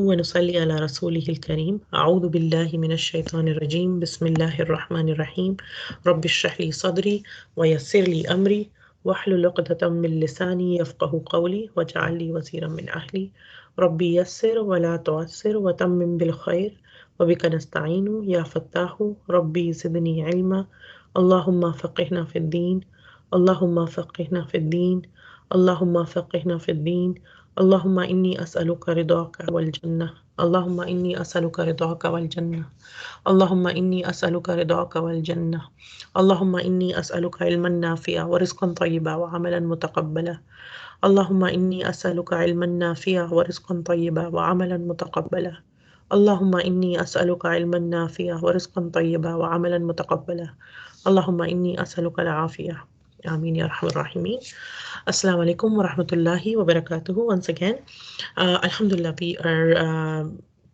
ونصلي على رسوله الكريم. أعوذ بالله من الشيطان الرجيم. بسم الله الرحمن الرحيم. رب اشرح لي صدري ويسر لي أمري واحلل عقدة من لساني يفقه قولي واجعل لي وزيرا من أهلي. ربي يسر ولا تعسر وتمم بالخير وبك نستعين يا فتاح. ربي زدني علما. اللهم فقهنا في الدين. اللهم فقهنا في الدين. اللهم فقهنا في الدين. اللهم إني أسألك رضاك والجنة. اللهم إني أسألك رضاك والجنة. اللهم إني أسألك رضاك والجنة. اللهم إني أسألك علما نافعا ورزقا طيبا وعملا متقبلا. اللهم إني أسألك علما نافعا ورزقا طيبا وعملا متقبلا. اللهم إني أسألك علما نافعا ورزقا طيبا وعملا متقبلا. اللهم إني أسألك العافية. آمين يا أرحم الراحمين. Assalamu alaikum wa rahmatullahi wa barakatuhu. Once again, Alhamdulillah, we are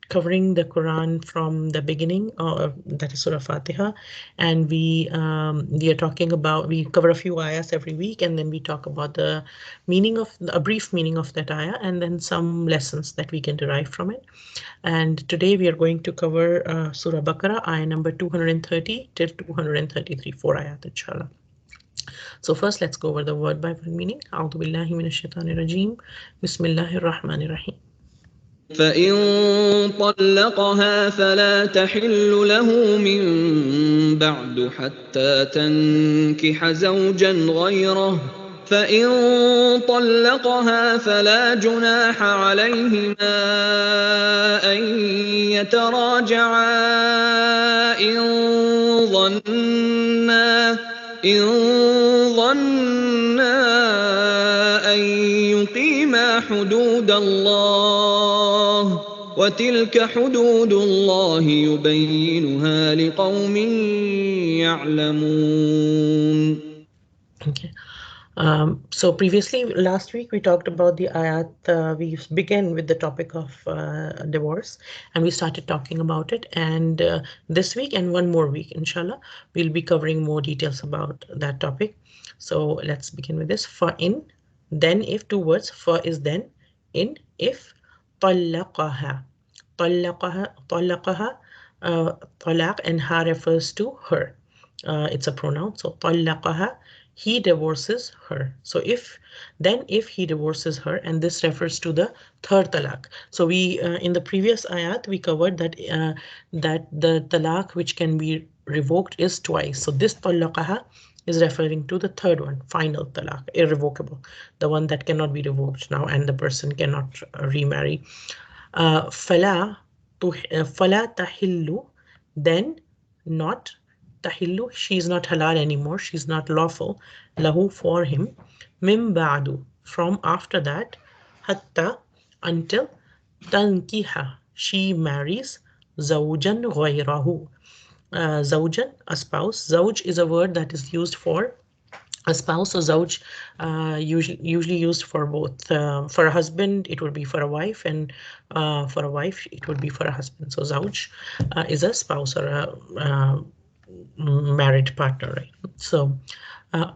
covering the Quran from the beginning, that is Surah Fatiha, and we are talking about, we cover a few ayahs every week, and then we talk about the meaning of a brief meaning of that ayah, and then some lessons that we can derive from it. And today we are going to cover Surah Baqarah, ayah number 230 till 233, 4 ayat, inshallah. So first, let's go over the word by word meaning. أعوذ بالله من الشيطان الرجيم. بسم الله الرحمن الرحيم. فإن طلقها فلا تحل له من بعد حتى تنكح زوجا غيره فإن طلقها فلا جناح عليهما أن يتراجعا إن ظنا أن يقيما حدود الله وتلك حدود الله يبينها لقوم يعلمون. Okay. So previously, last week, we talked about the ayat. We began with the topic of divorce, and we started talking about it. And this week and one more week, inshallah, we'll be covering more details about that topic. So let's begin with this. For in, then if, two words. For is then, in if, طلقها. طلقها, طلاق, and ha refers to her. It's a pronoun. So طلقها, he divorces her. So if he divorces her, and this refers to the third talaq. So we in the previous ayat we covered that that the talaq which can be revoked is twice. So this talaqaha is referring to the third one, final talaq, irrevocable, the one that cannot be revoked now and the person cannot remarry. Fala tahillu, then not tahillu, she is not halal anymore, she is not lawful, lahu, for him, min ba'du, from after that, hatta, until, tankiha, she marries, zawjan ghayrahu. Zawjan, a spouse. Zawj is a word that is used for a spouse. Or zawj, usually used for both. For a husband, it would be for a wife, and for a wife, it would be for a husband. So zawj is a spouse or a married partner, right? So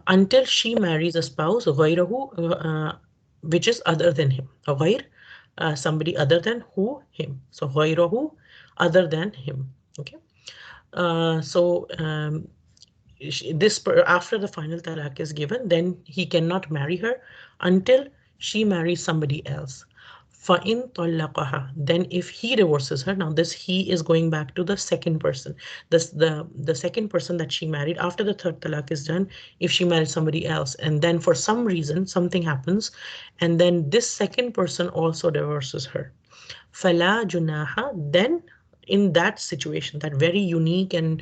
until she marries a spouse, ghayrahu, which is other than him. Ghayr, somebody other than who? Him. So ghayrahu, other than him. Okay. So this after the final talaq is given, then he cannot marry her until she marries somebody else. فَإِن طَلَّقَهَا, then if he divorces her, now this he is going back to the second person. The second person that she married after the third talaq is done, if she married somebody else, and then for some reason something happens, and then this second person also divorces her. فَلَا جُنَاحَ, then in that situation, that very unique and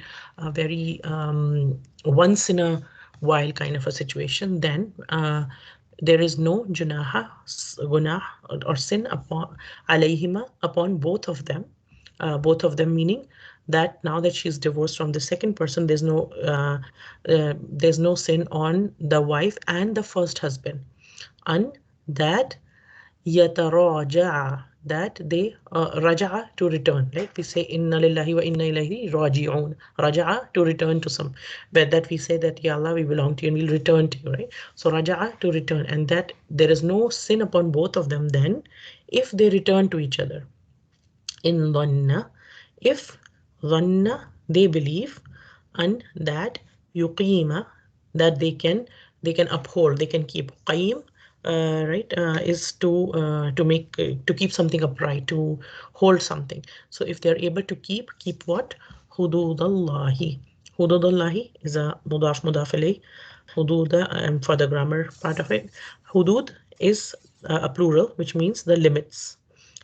very once in a while kind of a situation, then there is no gunah or sin upon alayhima, upon both of them. Both of them meaning that now that she's divorced from the second person, there's no sin on the wife and the first husband. And that yataraja'a, that they raja'a, to return, like we say inna lillahi wa inna ilayhi raji'un, raja'a, to return to some, but that we say that ya Allah, we belong to you and we'll return to you, right? So raja'a, to return, and that there is no sin upon both of them then if they return to each other. in dhanna, if dhanna, they believe, and that yuqima, that they can uphold, they can keep. Qaim, right, is to make, to keep something upright, to hold something. So if they're able to keep what? Hududallahi. Hududallahi is a mudaf ilayh. Hudud, for the grammar part of it, hudud is a plural, which means the limits,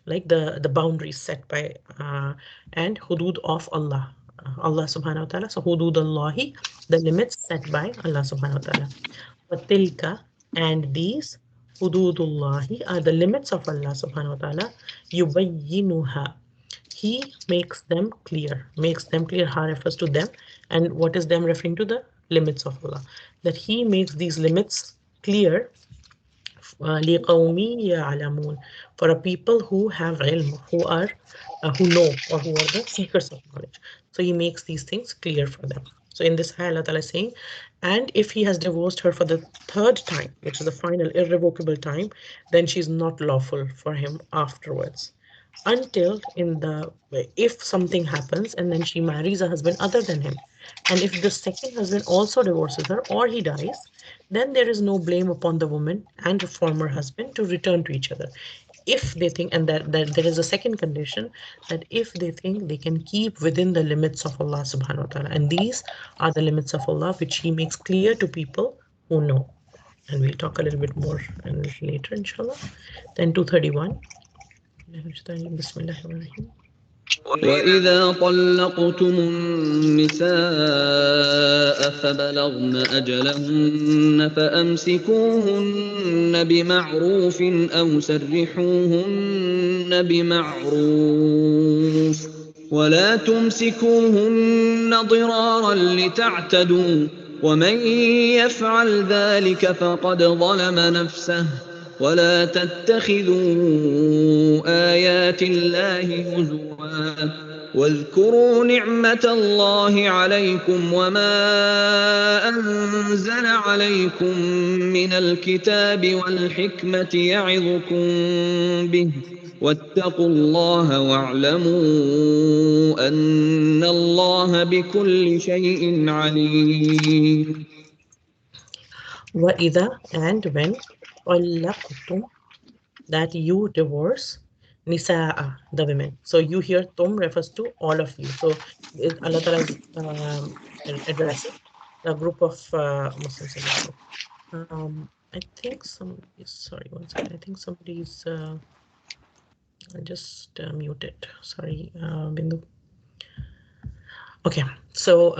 like the boundaries set by, and hudud of Allah, Allah subhanahu wa ta'ala. So hudud Allahi, the limits set by Allah subhanahu wa ta'ala. Watilka, and these, hududullahi, are the limits of Allah subhanahu wa ta'ala. Yubayyinuha, he makes them clear. Ha refers to them, and what is them referring to? The limits of Allah, that he makes these limits clear. لِقَوْمٍ يَعْلَمُونَ, for a people who have ilm, who know, or who are the seekers of knowledge. So he makes these things clear for them. So in this ayah, Allah Ta'ala is saying, and if he has divorced her for the third time, which is the final irrevocable time, then she's not lawful for him afterwards, until in the, if something happens and then she marries a husband other than him, and if the second husband also divorces her or he dies, then there is no blame upon the woman and her former husband to return to each other, if they think, and that there is a second condition, that if they think they can keep within the limits of Allah subhanahu wa ta'ala, and these are the limits of Allah which he makes clear to people who know. And we'll talk a little bit more later, inshallah. Then 231. Bismillahirrahmanirrahim. وإذا طلقتم النساء فبلغن أجلهن فأمسكوهن بمعروف أو سرحوهن بمعروف ولا تمسكوهن ضرارا لتعتدوا ومن يفعل ذلك فقد ظلم نفسه ولا تتخذوا آيات الله هزوا واذكروا نعمة الله عليكم وما أنزل عليكم من الكتاب والحكمة يعظكم به واتقوا الله واعلموا أن الله بكل شيء عليم. وَإِذَا, and when, طَلَّقْتُمْ, that you divorce, nisaa, the women. So you hear tum refers to all of you. So Allah Ta'ala is addressing a group of Muslims in this book. I think sorry, one second. I think somebody's, I just muted. Sorry, Bindu. Okay, so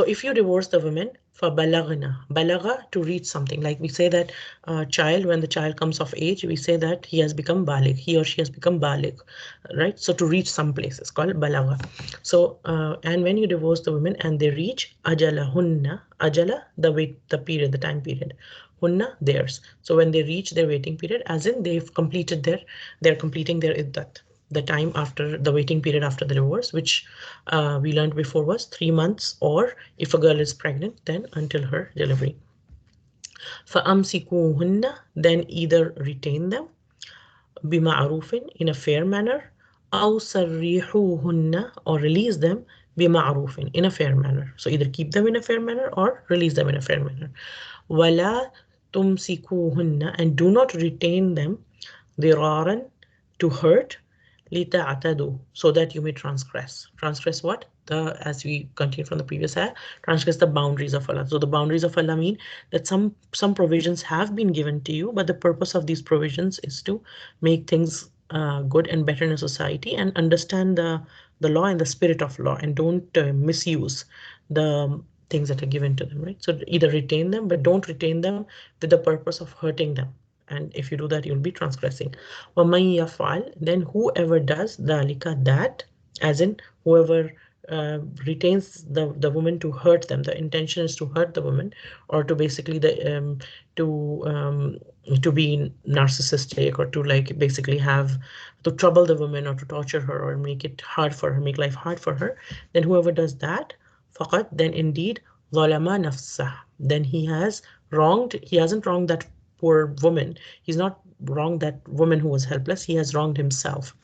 if you divorce the women, فَبَلَغْنَا, balagha, to reach something. Like we say that child, when the child comes of age, we say that he has become baligh, he or she has become baligh, right? So to reach some place is called balagha. So and when you divorce the women and they reach ajalahunna, ajala, the period, the time period, hunna, theirs. So when they reach their waiting period, as in they're completing their iddat, the time after the waiting period after the divorce, which we learned before was 3 months, or if a girl is pregnant, then until her delivery. فَأَمْسِكُوهُنَّ, then either retain them, بِمَعْرُوفٍ, in a fair manner, أَوْ سَرِّحُوهُنَّ, or release them, بِمَعْرُوفٍ, in a fair manner. So either keep them in a fair manner or release them in a fair manner. وَلَا تُمْسِكُوهُنَّ, and do not retain them, ضِرَارًا, to hurt, لِتَعْتَدُوا, so that you may transgress. Transgress what? As we continue from the previous ayah, transgress the boundaries of Allah. So the boundaries of Allah mean that some provisions have been given to you, but the purpose of these provisions is to make things good and better in a society, and understand the law and the spirit of law, and don't misuse the things that are given to them, right? So either retain them, but don't retain them with the purpose of hurting them. And if you do that, you'll be transgressing. وَمَنْ يَفْعَلْ, then whoever does ذَلِكَ, that, as in whoever retains the woman to hurt them, the intention is to hurt the woman, or to basically to be narcissistic, or to like basically to trouble the woman, or to torture her, or make it hard for her, make life hard for her, then whoever does that, faqat, then indeed, ظَلَمَ نَفْسَهُ, then he hasn't wronged that poor woman. He's not wronged that woman who was helpless. He has wronged himself.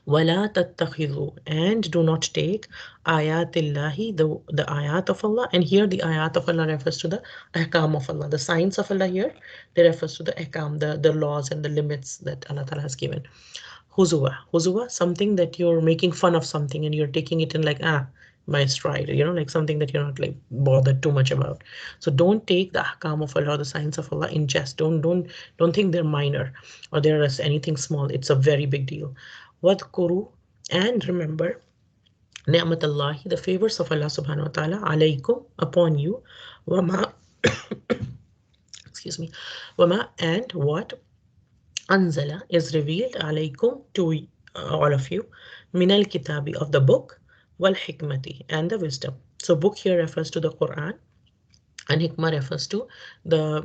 وَلَا تَتَّخِذُوا, and do not take ayatillahi, the ayat of Allah. And here the ayat of Allah refers to the ahkam of Allah, the signs of Allah here. They refers to the ahkam, the laws and the limits that Allah Ta'ala has given. Huzwa, something that you're making fun of something and you're taking it in like, my stride, like something that you're not like bothered too much about. So don't take the ahkam of Allah or the signs of Allah in jest. Don't think they're minor or there is anything small. It's a very big deal. Wadkuru, and remember, ni'matallahi, the favors of Allah subhanahu wa ta'ala, alaykum, upon you, wama, excuse me, wama, and what Anzala is revealed alaykum, to all of you, minal kitabi, of the book, wal hikmati, and the wisdom. So book here refers to the Quran, and hikmah refers to a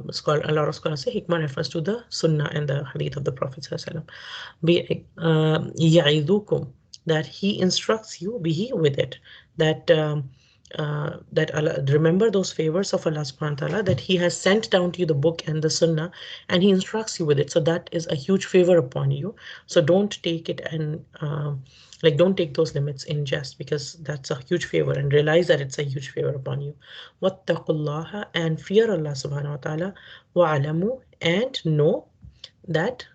lot of scholars say hikmah refers to the sunnah and the hadith of the Prophet sallallahu alaihi wasallam. Ya'idukum, that he instructs you bihi, with it, that that Allah, remember those favors of Allah subhanahu wa ta'ala, that He has sent down to you the book and the sunnah, and He instructs you with it. So that is a huge favor upon you. So don't take it and like don't take those limits in jest, because that's a huge favor, and realize that it's a huge favor upon you. Wattaqullaha, and fear Allah subhanahu wa ta'ala. Wa'alamu, and know what?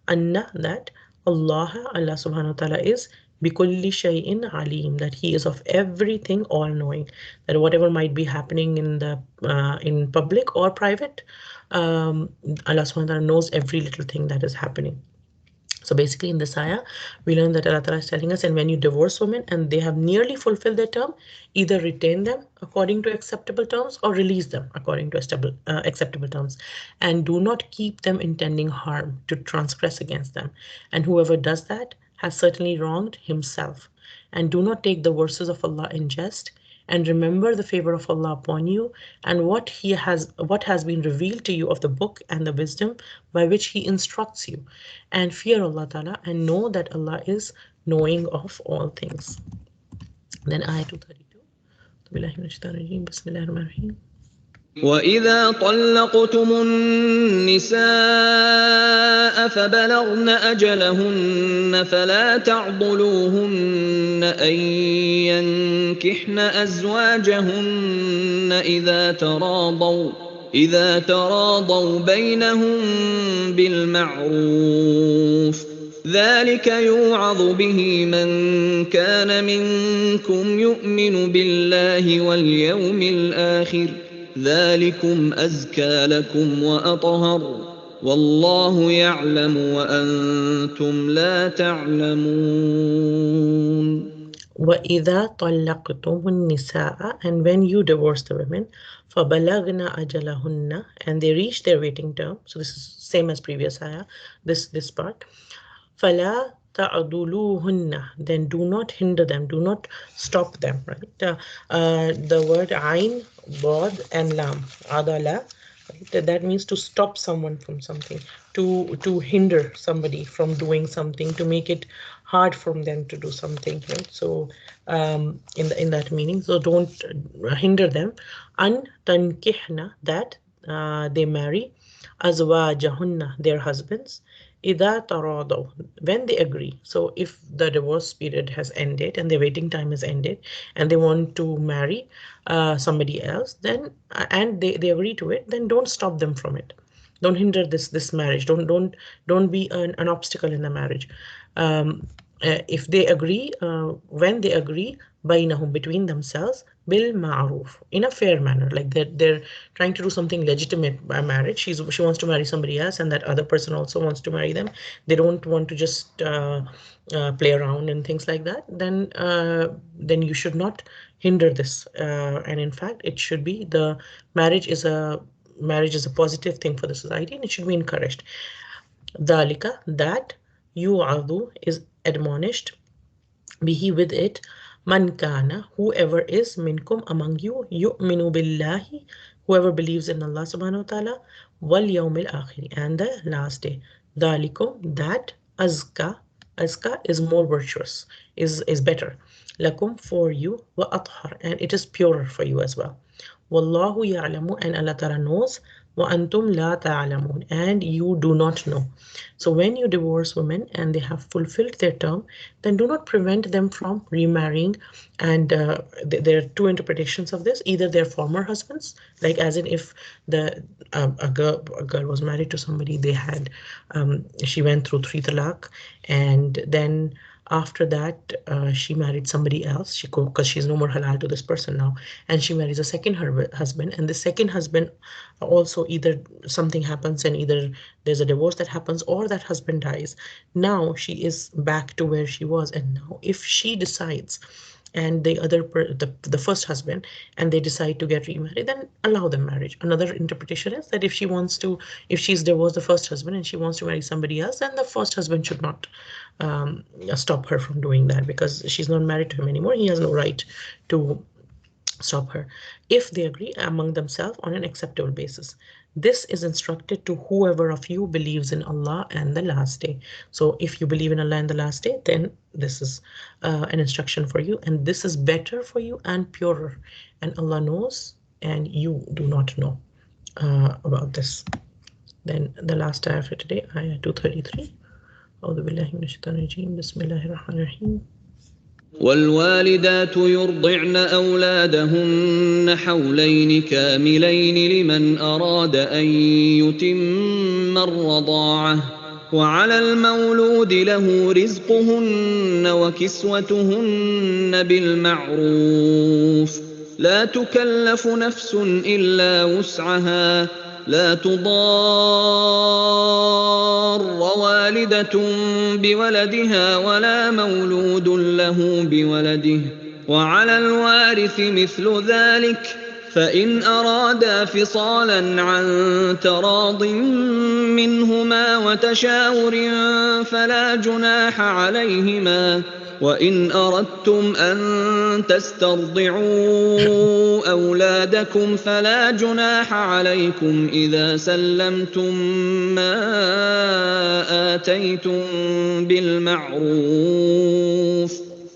Anna, that Allah subhanahu wa ta'ala is bikulli shay'in alim, that he is of everything all knowing, that whatever might be happening in public or private, Allah subhanahu wa ta'ala knows every little thing that is happening. So basically in this ayah, we learn that Allah Ta'ala is telling us, and when you divorce women and they have nearly fulfilled their term, either retain them according to acceptable terms or release them according to acceptable terms. And do not keep them intending harm to transgress against them. And whoever does that has certainly wronged himself. And do not take the verses of Allah in jest, and remember the favor of Allah upon you, and what has been revealed to you of the book and the wisdom by which He instructs you, and fear Allah Ta'ala, and know that Allah is knowing of all things. Then ayah 232. وَإِذَا طَلَّقْتُمُ النِّسَاءَ فَبَلَغْنَ أَجَلَهُنَّ فَلَا تَعْضُلُوهُنَّ أَن يَنكِحْنَ أَزْوَاجَهُنَّ إِذَا تَرَاضَوْا بَيْنَهُم بِالْمَعْرُوفِ ۗ ذَلِكَ يُوعَظُ بِهِ مَن كَانَ مِنكُمْ يُؤْمِنُ بِاللَّهِ وَالْيَوْمِ الْآخِرِ ۗ ذلكم أزكى لكم وأطهر والله يعلم وأنتم لا تعلمون. وَإِذَا طَلَّقْتُمُ النِّسَاءَ, and when you divorce the women, فَبَلَغْنَ أَجَلَهُنَّ, and they reach their waiting term. So this is same as previous ayah, this part. فَلَا تَعْضُلُوهُنَّ, then do not hinder them, do not stop them, right? The word ayn, bod, and lam, adala, right? That means to stop someone from something, to hinder somebody from doing something, to make it hard for them to do something, right? So in that meaning, so don't hinder them. An tankihna, that they marry azwajahunna, their husbands, إذا تراضوا, when they agree. So if the divorce period has ended and the waiting time has ended and they want to marry somebody else, then and they agree to it, then don't stop them from it. Don't hinder this marriage. Don't be an obstacle in the marriage. If they agree, when they agree, bainahum, between themselves, bil ma'ruf, in a fair manner, like they're trying to do something legitimate by marriage. She wants to marry somebody else, and that other person also wants to marry them. They don't want to just play around and things like that. Then you should not hinder this. And in fact, it should be the marriage is a positive thing for the society, and it should be encouraged. Dalika, that, yu'adu, is admonished, bihi, with it, man kana, whoever is, minkum, among you, yu'minu billahi, whoever believes in Allah subhanahu wa ta'ala, wal yawmil akhir, and the last day. Dalikum, that, azka is more virtuous, is better, lakum, for you, wa athhar, and it is purer for you as well. Wallahu ya'lamu, and Allah ta'ala knows, وأنتم لا تعلمون, and you do not know. So when you divorce women and they have fulfilled their term, then do not prevent them from remarrying. And there are two interpretations of this: either their former husbands, like as in if the a girl was married to somebody, they had she went through three talaq, and then after that she married somebody else, she because she's no more halal to this person now, and she marries a second husband, and the second husband also, either something happens and either there's a divorce that happens or that husband dies. Now she is back to where she was, and now if she decides, and the first husband, and they decide to get remarried, then allow them marriage. Another interpretation is that if she's divorced the first husband and she wants to marry somebody else, then the first husband should not um, stop her from doing that, because she's not married to him anymore. He has no right to stop her, if they agree among themselves on an acceptable basis. This is instructed to whoever of you believes in Allah and the last day. So if you believe in Allah and the last day, then this is an instruction for you, and this is better for you and purer. And Allah knows, and you do not know about this. Then the last ayah for today, ayah 233. أعوذ بالله من الشيطان الرجيم بسم الله الرحمن الرحيم. والوالدات يرضعن أولادهن حولين كاملين لمن أراد أن يتم الرضاعة وعلى المولود له رزقهن وكسوتهن بالمعروف لا تكلف نفس إلا وسعها لا تضار والدة بولدها ولا مولود له بولده وعلى الوارث مثل ذلك فإن أرادا فصالا عن تراض منهما وتشاور فلا جناح عليهما وإن أردتم أن تسترضعوا أولادكم فلا جناح عليكم إذا سلمتم ما آتيتم بالمعروف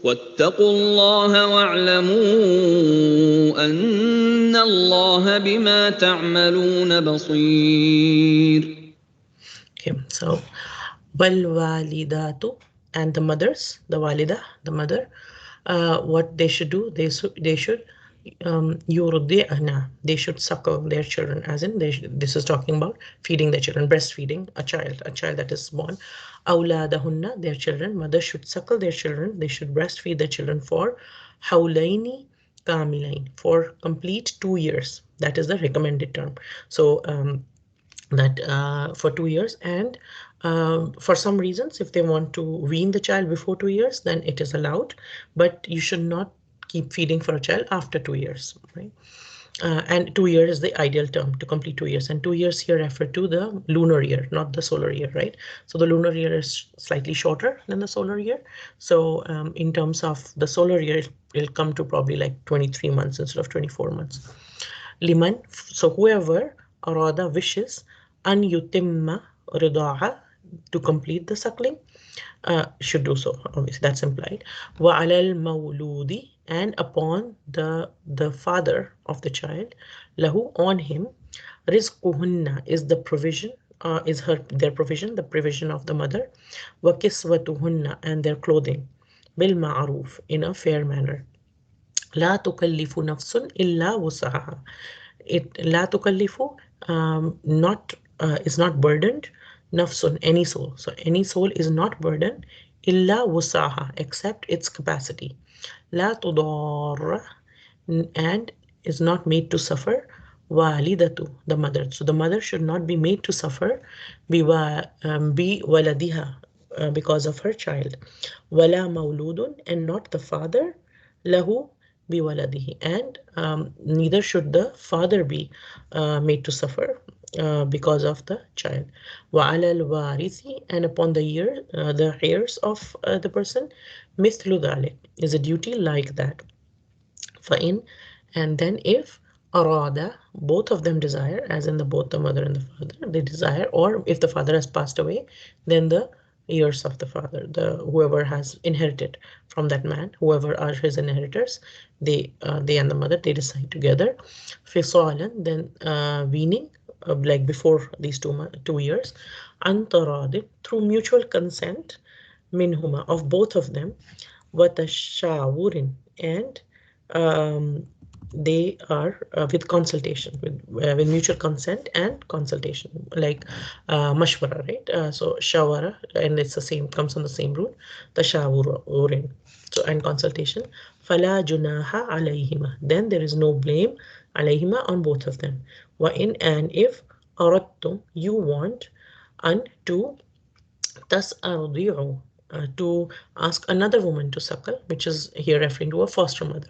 واتقوا الله واعلموا أن الله بما تعملون بصير. Okay, so walidatu, and the mothers, the walida, the mother, what they should do, they should yurdi'na, they should suckle their children, as in this is talking about feeding their children, breastfeeding a child that is born. Awladahunna, their children, mothers should suckle their children, they should breastfeed their children for hawlaini kamilain, for complete 2 years. That is the recommended term. So that for 2 years, and for some reasons, if they want to wean the child before 2 years, then it is allowed, but you should not keep feeding for a child after 2 years, right? And 2 years is the ideal term to complete 2 years, and 2 years here refer to the lunar year, not the solar year, right? So the lunar year is slightly shorter than the solar year. So in terms of the solar year, it'll come to probably like 23 months instead of 24 months. Liman, so whoever arada wishes an yutimma rida'a, to complete the suckling, should do so. Obviously, that's implied. Wa alal mawludi, and upon the father of the child, lahu, on him, rizquhunna, is the provision, is their provision, the provision of the mother, wa kiswatuhunna, and their clothing, bil ma'ruf, in a fair manner. لا تكلف نفس إلا وسعها. لا تكلف, not is not burdened, nafsun, any soul. So any soul is not burdened, illa wusaha, except its capacity. La tudar, and is not made to suffer, walidatu, the mother. So the mother should not be made to suffer, bi waladiha, because of her child. Wala mauludun, and not the father, lahu biwaladihi, and neither should the father be made to suffer because of the child. Wa alal warithi, and upon the heirs of the person, mithlu dhalik, is a duty like that. Fa'in, and then if arada, both of them desire, as in both the mother and the father, they desire, or if the father has passed away, then the heirs of the father, whoever has inherited from that man, whoever are his inheritors, they and the mother, they decide together. Fisalan, then weaning, like before these 2 years, antaradin, through mutual consent, minhuma, of both of them, watashawurin, and um, they are with consultation, with mutual consent and consultation, like mashwara, right? So shawara, and it's the same, comes on the same root, tashawurin. So and consultation, fala junaha alayhima, then there is no blame alayhima, on both of them. Wa in, and if aradtum, you want, and to tas'ardi'u, to ask another woman to suckle, which is here referring to a foster mother.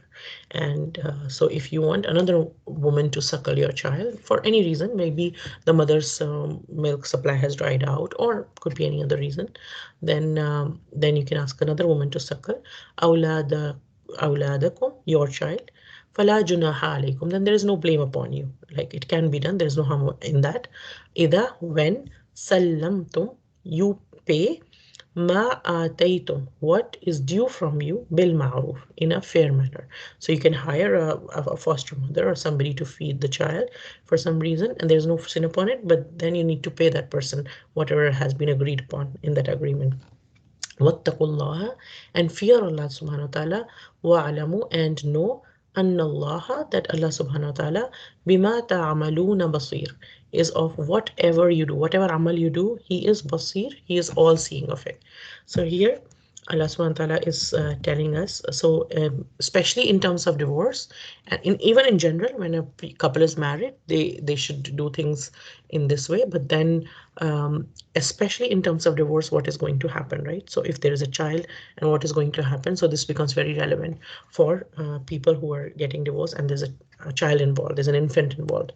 And so if you want another woman to suckle your child for any reason, maybe the mother's milk supply has dried out, or could be any other reason, then you can ask another woman to suckle awlada awladakum, your child. Fala junaha alaykum, then there is no blame upon you. Like, it can be done, there is no harm in that. Ida, when sallamtum, you pay ma ataytum, what is due from you, bil ma'ruf, in a fair manner. So you can hire a foster mother or somebody to feed the child for some reason, and there's no sin upon it, but then you need to pay that person whatever has been agreed upon in that agreement. Wattaqullaha, and fear Allah subhanahu wa ta'ala, wa'alamu, and know, anna Allah, that Allah subhanahu wa ta'ala, bima ta'amaluna basir, is of whatever you do, whatever amal you do, He is basir, He is all seeing of it. So here Allah subhanahu wa ta'ala is telling us, so especially in terms of divorce, and even in general, when a couple is married, they should do things in this way. But then, especially in terms of divorce, what is going to happen, right? So if there is a child, and what is going to happen, so this becomes very relevant for people who are getting divorced, and there's a child involved, there's an infant involved.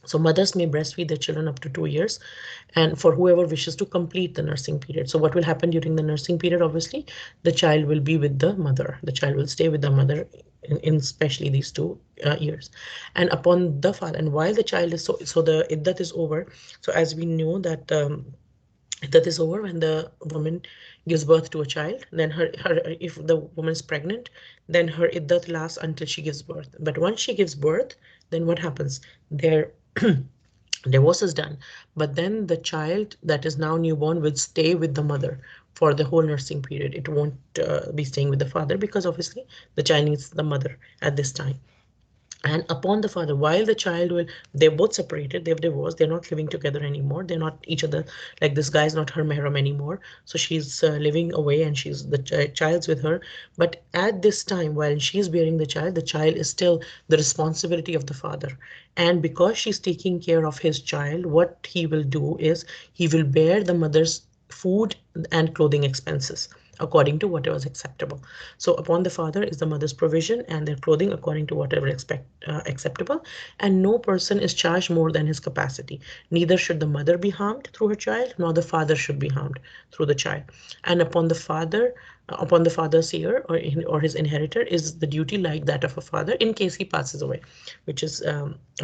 So mothers may breastfeed their children up to 2 years, and for whoever wishes to complete the nursing period. So what will happen during the nursing period? Obviously, the child will be with the mother. The child will stay with the mother in especially these 2 years. And upon the father, and while the child is, so the iddat is over. So as we know that that is over when the woman gives birth to a child, then her if the woman is pregnant, then her iddat lasts until she gives birth. But once she gives birth, then what happens? Their divorce is done, but then the child that is now newborn will stay with the mother for the whole nursing period. It won't be staying with the father, because obviously the child needs the mother at this time. And upon the father, while the child will, they're both separated, they've divorced, they're not living together anymore, they're not each other, like this guy is not her mahram anymore, so she's living away, and she's the child's with her. But at this time, while she's bearing the child is still the responsibility of the father. And because she's taking care of his child, what he will do is he will bear the mother's food and clothing expenses according to whatever is acceptable. So upon the father is the mother's provision and their clothing according to whatever acceptable. And no person is charged more than his capacity. Neither should the mother be harmed through her child, nor the father should be harmed through the child. And upon the father's heir, or his inheritor, is the duty like that of a father in case he passes away, which is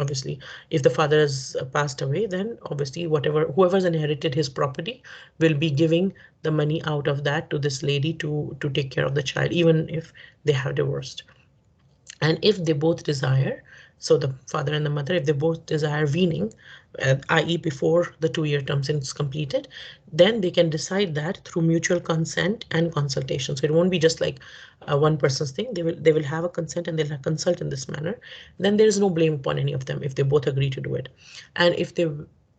obviously, if the father has passed away, then obviously whoever's inherited his property will be giving the money out of that to this lady to take care of the child, even if they have divorced. And if they both desire, so the father and the mother, if they both desire weaning, i.e. before the 2-year term is completed, then they can decide that through mutual consent and consultation. So it won't be just like one person's thing. They will have a consent, and they'll consult in this manner. Then there is no blame upon any of them if they both agree to do it. And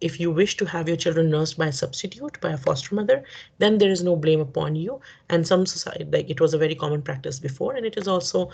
if you wish to have your children nursed by a substitute, by a foster mother, then there is no blame upon you. And some society, like, it was a very common practice before, and it is also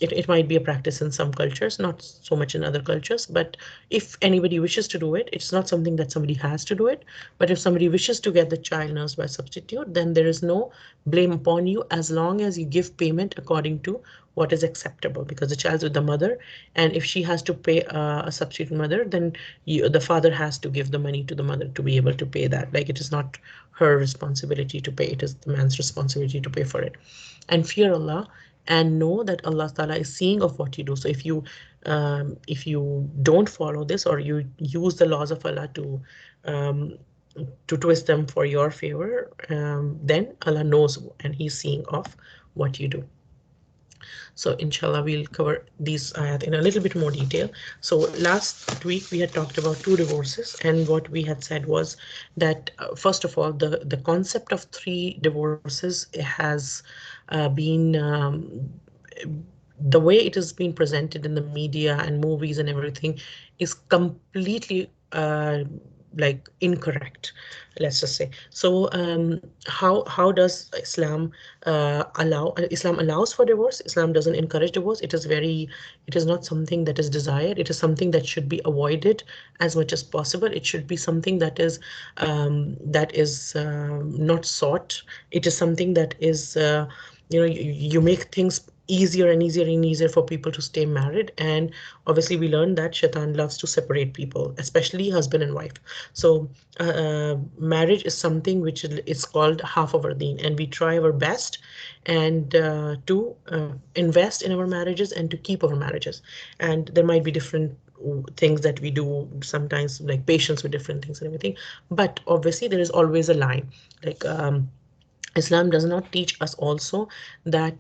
it might be a practice in some cultures, not so much in other cultures. But if anybody wishes to do it, it's not something that somebody has to do it. But if somebody wishes to get the child nursed by substitute, then there is no blame upon you, as long as you give payment according to what is acceptable, because the child's with the mother, and if she has to pay a substitute mother, then the father has to give the money to the mother to be able to pay that. Like, it is not her responsibility to pay, it is the man's responsibility to pay for it. And fear Allah, and know that Allah Ta'ala is seeing of what you do. So if you don't follow this, or you use the laws of Allah um, to twist them for your favor, then Allah knows, and He's seeing of what you do. So inshallah, we'll cover these ayat in a little bit more detail. So last week we had talked about two divorces, and what we had said was that first of all, the concept of three divorces has been the way it has been presented in the media and movies and everything is completely like incorrect, let's just say. So how does Islam allows for divorce. Islam doesn't encourage divorce. It is not something that is desired. It is something that should be avoided as much as possible. It should be something that is not sought. It is something that is you make things easier and easier and easier for people to stay married. And obviously we learned that shaitan loves to separate people, especially husband and wife. So marriage is something which is called half of our deen, and we try our best and to invest in our marriages and to keep our marriages. And there might be different things that we do sometimes, like patience with different things and everything, but obviously there is always a line. Like Islam does not teach us also that,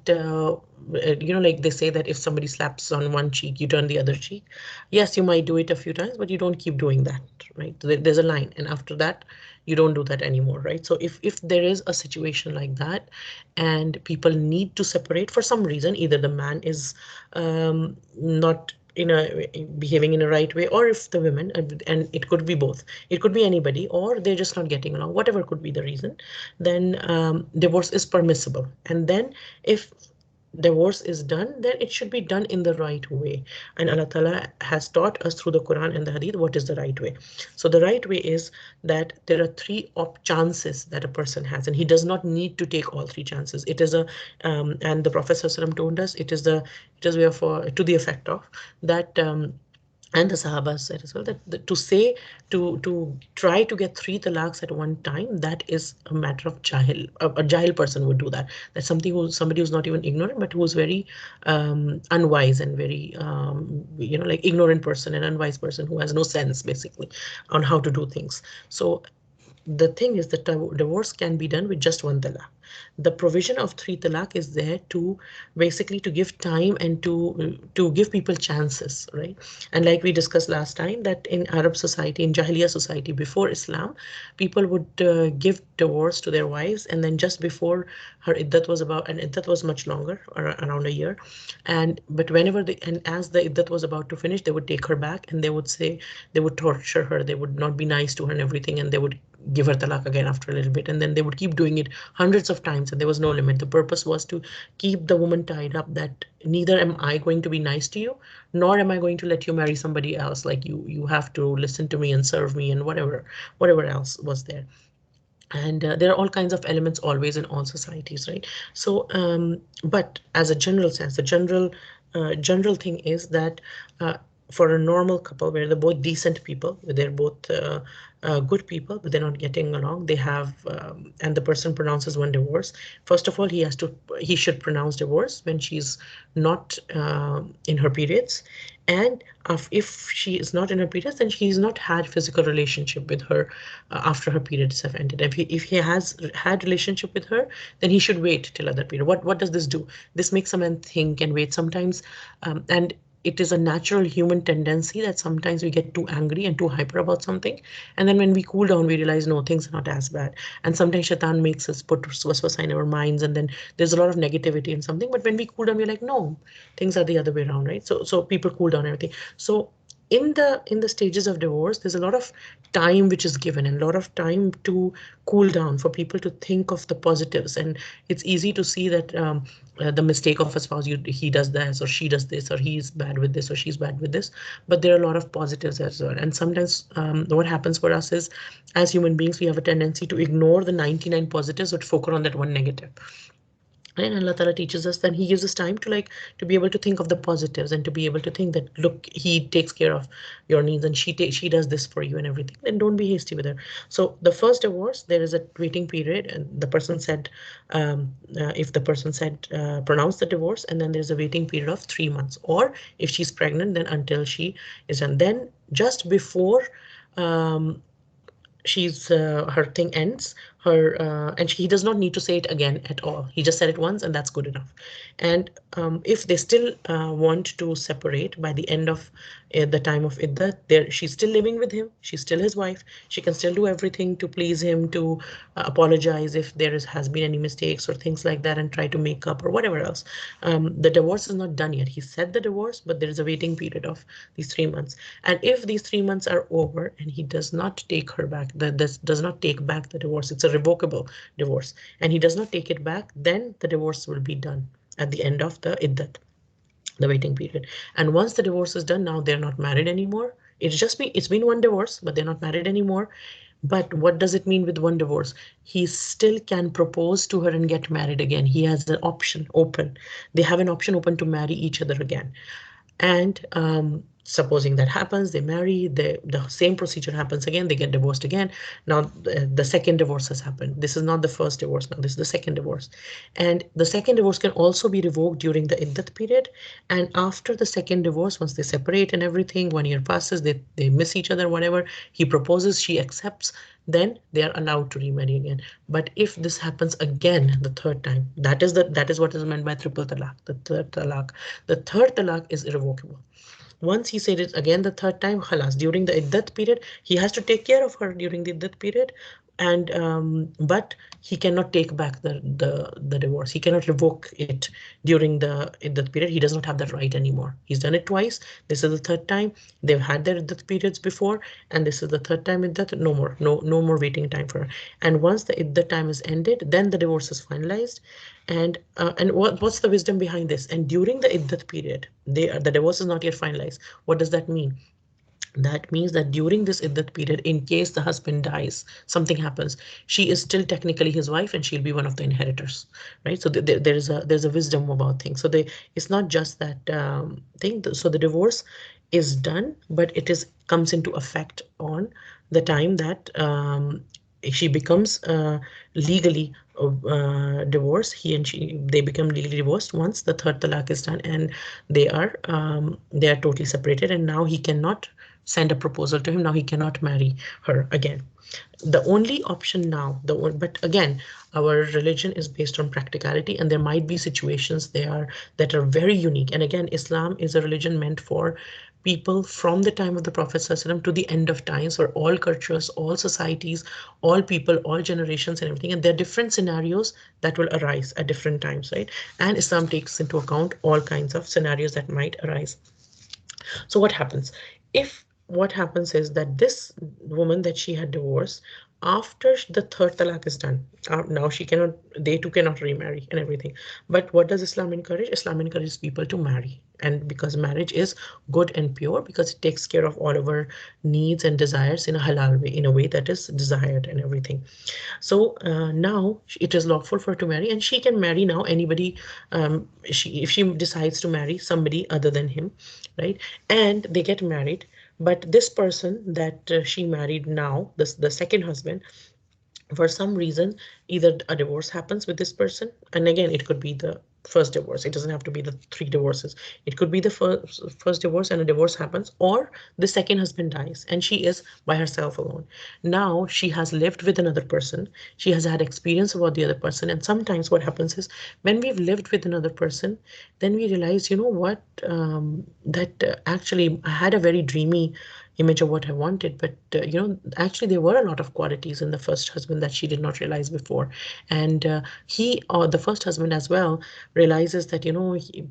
like they say that if somebody slaps on one cheek, you turn the other cheek. Yes, you might do it a few times, but you don't keep doing that, right? There's a line, and after that, you don't do that anymore, right? So if there is a situation like that, and people need to separate for some reason, either the man is not in a behaving in a right way, or if the women, and it could be both, it could be anybody, or they're just not getting along, whatever could be the reason, then divorce is permissible. And then if divorce is done, then it should be done in the right way. And Allah Ta'ala has taught us through the Quran and the Hadith what is the right way. So the right way is that there are three chances that a person has, and he does not need to take all three chances. It is a and the Prophet ﷺ told us it is way for to the effect of that. And the Sahaba said as well that to say to try to get three talaqs at one time, that is a matter of jahil. A jahil person would do that. That's somebody who's not even ignorant, but who's very unwise and very like ignorant person, an unwise person who has no sense basically on how to do things. So the thing is that divorce can be done with just one talaq. The provision of three talaq is there to basically to give time and to give people chances, right? And like we discussed last time, that in Arab society, in Jahiliyyah society before Islam, people would give divorce to their wives, and then just before her iddat was about, and iddat was much longer, around a year, and but whenever and as the iddat was about to finish, they would take her back, and they would say, they would torture her, they would not be nice to her and everything, and they would give her talak again after a little bit, and then they would keep doing it hundreds of times, and there was no limit. The purpose was to keep the woman tied up, that neither am I going to be nice to you, nor am I going to let you marry somebody else. Like you have to listen to me and serve me and whatever else was there. And there are all kinds of elements always in all societies, right? So but as a general sense, the general thing is that for a normal couple where they're both decent people, they're both good people, but they're not getting along, they have and the person pronounces one divorce. First of all, he should pronounce divorce when she's not in her periods, and if she is not in her periods, then he's not had physical relationship with her after her periods have ended. If he has had relationship with her, then he should wait till other period. What does this do? This makes a man think and wait sometimes, and it is a natural human tendency that sometimes we get too angry and too hyper about something, and then when we cool down, we realize no, things are not as bad. And sometimes shaitan makes us put waswasa in our minds, and then there's a lot of negativity in something. But when we cool down, we're like, no, things are the other way around, right? So people cool down everything. So in the stages of divorce, there's a lot of time which is given, and a lot of time to cool down for people to think of the positives. And it's easy to see that the mistake of a spouse, he does this or she does this, or he's bad with this or she's bad with this, but there are a lot of positives as well. And sometimes what happens for us is, as human beings, we have a tendency to ignore the 99 positives but focus on that one negative. And Allah Ta'ala teaches us, then He gives us time to to be able to think of the positives, and to be able to think that, look, He takes care of your needs, and she does this for you and everything. Then don't be hasty with her. So the first divorce, there is a waiting period, and the person said, if the person said pronounce the divorce, and then there's a waiting period of 3 months, or if she's pregnant, then until she is done. Then just before um, her thing ends, her, and he does not need to say it again at all. He just said it once, and that's good enough. And if they still want to separate by the end of the time of iddah, there she's still living with him. She's still his wife. She can still do everything to please him, to apologize if has been any mistakes or things like that, and try to make up or whatever else. The divorce is not done yet. He said the divorce, but there is a waiting period of these 3 months. And if these 3 months are over and he does not take her back, does not take back the divorce, it's a revocable divorce, and he does not take it back, then the divorce will be done at the end of the iddat, the waiting period. And once the divorce is done, now they're not married anymore. It's been one divorce, but they're not married anymore. But what does it mean with one divorce? He still can propose to her and get married again. He has an option open. They have an option open to marry each other again. And supposing that happens, they marry, the same procedure happens again, they get divorced again. Now the second divorce has happened. This is not the first divorce, now this is the second divorce. And the second divorce can also be revoked during the iddat period. And after the second divorce, once they separate and everything, 1 year passes, they miss each other, whatever, he proposes, she accepts, then they are allowed to remarry again. But if this happens again the third time, that is what is meant by triple talaq, the third talaq. The third talaq is irrevocable. Once he said it again the third time, halas, during the iddat period, he has to take care of her during the iddat period. And but he cannot take back the divorce. He cannot revoke it during the iddat period. He does not have that right anymore. He's done it twice. This is the third time. They've had their iddat periods before, and this is the third time iddat. No more, no more waiting time for her. And once the iddat time is ended, then the divorce is finalized. And what's the wisdom behind this? And during the iddat period, the divorce is not yet finalized. What does that mean? That means that during this iddat period, in case the husband dies, something happens, she is still technically his wife, and she'll be one of the inheritors, right? So there's a wisdom about things. So it's not just that thing. So the divorce is done, but it is comes into effect on the time that she becomes legally divorced. He and she, they become legally divorced once the third talaq is done, and they are totally separated. And now he cannot send a proposal to him. Now he cannot marry her again. The only option now, but again, our religion is based on practicality, and there might be situations there that are very unique. And again, Islam is a religion meant for people from the time of the Prophet ﷺ to the end of times, for all cultures, all societies, all people, all generations, and everything. And there are different scenarios that will arise at different times, right? And Islam takes into account all kinds of scenarios that might arise. So what happens? If what happens is that this woman that she had divorced, after the third talaq is done, now she cannot, they too cannot remarry and everything. But what does Islam encourage? Islam encourages people to marry. And because marriage is good and pure, because it takes care of all of our needs and desires in a halal way, in a way that is desired and everything. So now it is lawful for her to marry, and she can marry now anybody. If she decides to marry somebody other than him, right? And they get married, but this person that she married now, the second husband, for some reason, either a divorce happens with this person, and again, it could be the first divorce. It doesn't have to be the three divorces. It could be the first divorce and a divorce happens, or the second husband dies and she is by herself alone. Now she has lived with another person. She has had experience about the other person. And sometimes what happens is when we've lived with another person, then we realize, you know what, that actually I had a very dreamy image of what I wanted. But, actually, there were a lot of qualities in the first husband that she did not realize before. And he, or the first husband as well, realizes that,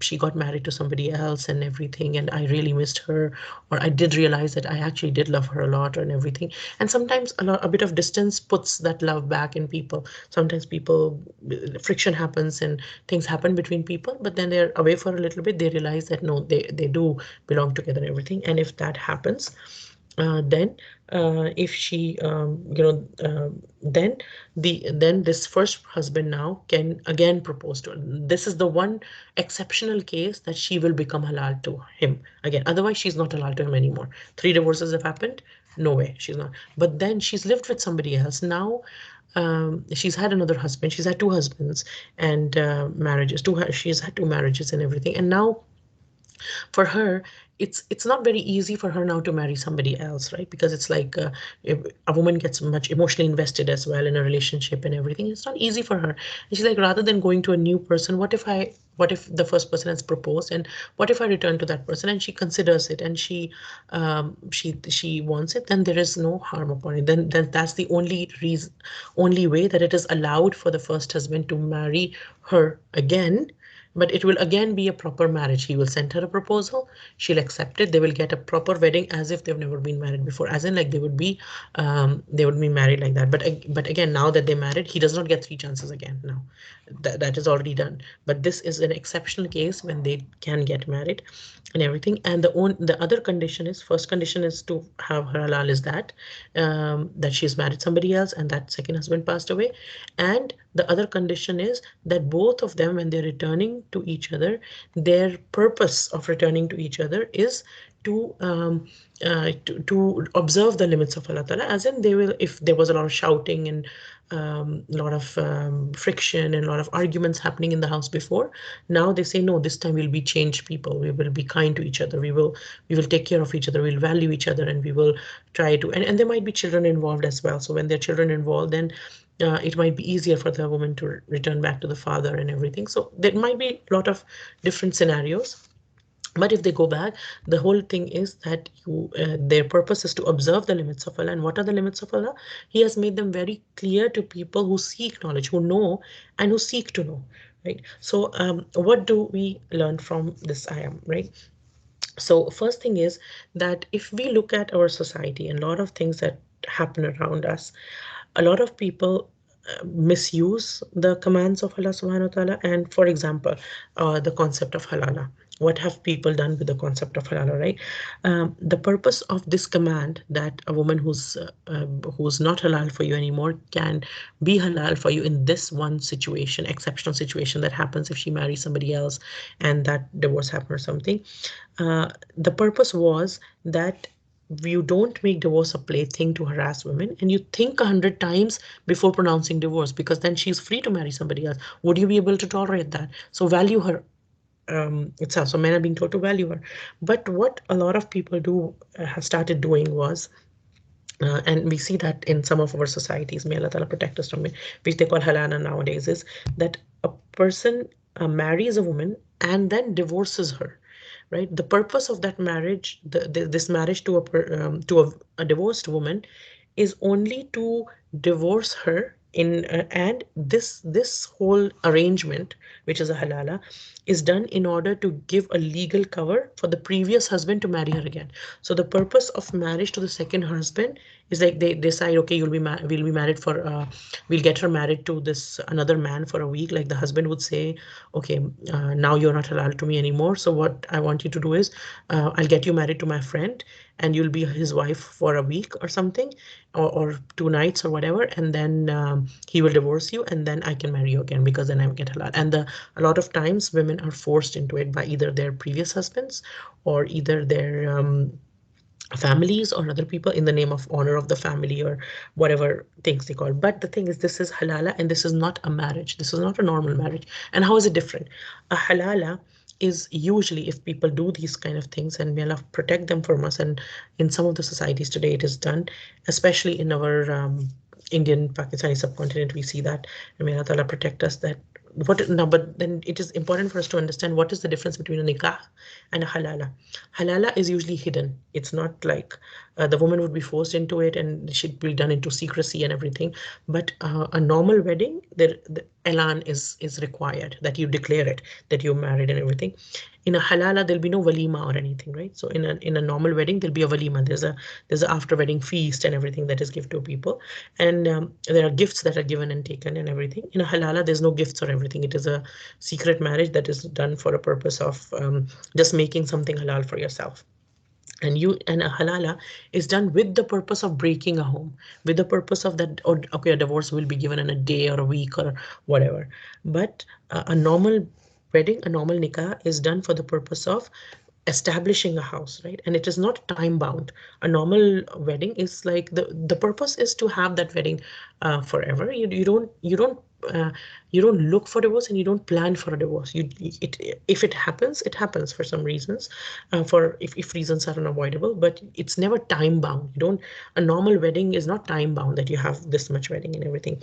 she got married to somebody else and everything. And I really missed her, or I did realize that I actually did love her a lot and everything. And sometimes a bit of distance puts that love back in people. Sometimes friction happens and things happen between people, but then they're away for a little bit. They realize that no, they do belong together and everything. And if that happens, then if she then this first husband now can again propose to her. This is the one exceptional case that she will become halal to him again. Otherwise, she's not halal to him anymore. Three divorces have happened. No way, she's not. But then she's lived with somebody else. Now she's had another husband. She's had two husbands and marriages. She's had two marriages and everything. And now for her, it's not very easy for her now to marry somebody else, right? Because it's like if a woman gets much emotionally invested as well in a relationship and everything. It's not easy for her. And she's like, rather than going to a new person, what if the first person has proposed, and what if I return to that person and she considers it and she wants it, then there is no harm upon it. Then that's the only reason, only way that it is allowed for the first husband to marry her again. But it will again be a proper marriage. He will send her a proposal, she'll accept it, they will get a proper wedding as if they've never been married before, as in like they would be married like that. But again, now that they're married, he does not get three chances again now. That is already done. But this is an exceptional case when they can get married and everything. And the other condition is, first condition is to have her halal, is that she's married somebody else and that second husband passed away. And the other condition is that both of them, when they're returning to each other, their purpose of returning to each other is to to observe the limits of Allah Ta'ala, as in they will, if there was a lot of shouting and a lot of friction and a lot of arguments happening in the house before, now they say, no, this time we'll be changed people, we will be kind to each other, we will take care of each other, we'll value each other, and we will try to, and there might be children involved as well. So when there are children involved, then it might be easier for the woman to return back to the father and everything. So there might be a lot of different scenarios. But if they go back, the whole thing is that their purpose is to observe the limits of Allah. And what are the limits of Allah? He has made them very clear to people who seek knowledge, who know and who seek to know, right? So what do we learn from this ayah, right? So first thing is that if we look at our society and a lot of things that happen around us, a lot of people misuse the commands of Allah subhanahu wa ta'ala. And for example, the concept of halala. What have people done with the concept of halala, right? The purpose of this command, that a woman who's not halal for you anymore can be halal for you in this one situation, exceptional situation that happens if she marries somebody else and that divorce happens or something. The purpose was that you don't make divorce a plaything to harass women, and you think 100 times before pronouncing divorce, because then she's free to marry somebody else. Would you be able to tolerate that? So value her itself. So men are being told to value her. But what a lot of people have started doing was, and we see that in some of our societies, may Allah Ta'ala protect us from it, which they call halana nowadays, is that a person marries a woman and then divorces her, right? The purpose of that marriage, this marriage to a divorced woman, is only to divorce her in and this whole arrangement, which is a halala, is done in order to give a legal cover for the previous husband to marry her again. So the purpose of marriage to the second husband is like they decide, okay, we'll be married for we'll get her married to this another man for a week. Like the husband would say, okay, now you're not halal to me anymore, so what I want you to do is, I'll get you married to my friend and you'll be his wife for a week or something, or 2 nights or whatever, and then he will divorce you, and then I can marry you again, because then I will get halal. And a lot of times women are forced into it by either their previous husbands or either their families or other people, in the name of honor of the family or whatever things they call. But the thing is, this is halala, and this is not a marriage, this is not a normal marriage. And how is it different? A halala is usually, if people do these kind of things, and may Allah protect them from us, and in some of the societies today it is done, especially in our Indian Pakistani subcontinent, we see that, and may Allah protect us, that what now. But then it is important for us to understand what is the difference between a nikah and a halala. Halala is usually hidden. It's not like the woman would be forced into it and it should be done into secrecy and everything. But a normal wedding, the elan is required, that you declare it, that you're married and everything. In a halala, there'll be no walima or anything, right? So in a normal wedding, there'll be a walima. There's a after wedding feast and everything that is given to people, and there are gifts that are given and taken and everything. In a halala, there's no gifts or everything. It is a secret marriage that is done for a purpose of just making something halal for yourself. And a halala is done with the purpose of breaking a home, with the purpose of that, or okay, a divorce will be given in a day or a week or whatever. But a normal wedding, a normal nikah, is done for the purpose of establishing a house, right? And it is not time bound. A normal wedding is like the purpose is to have that wedding forever. You don't uh, you don't look for divorce and you don't plan for a divorce. It if it happens, it happens for some reasons, for if reasons are unavoidable, but it's never time bound. You don't A normal wedding is not time bound that you have this much wedding and everything.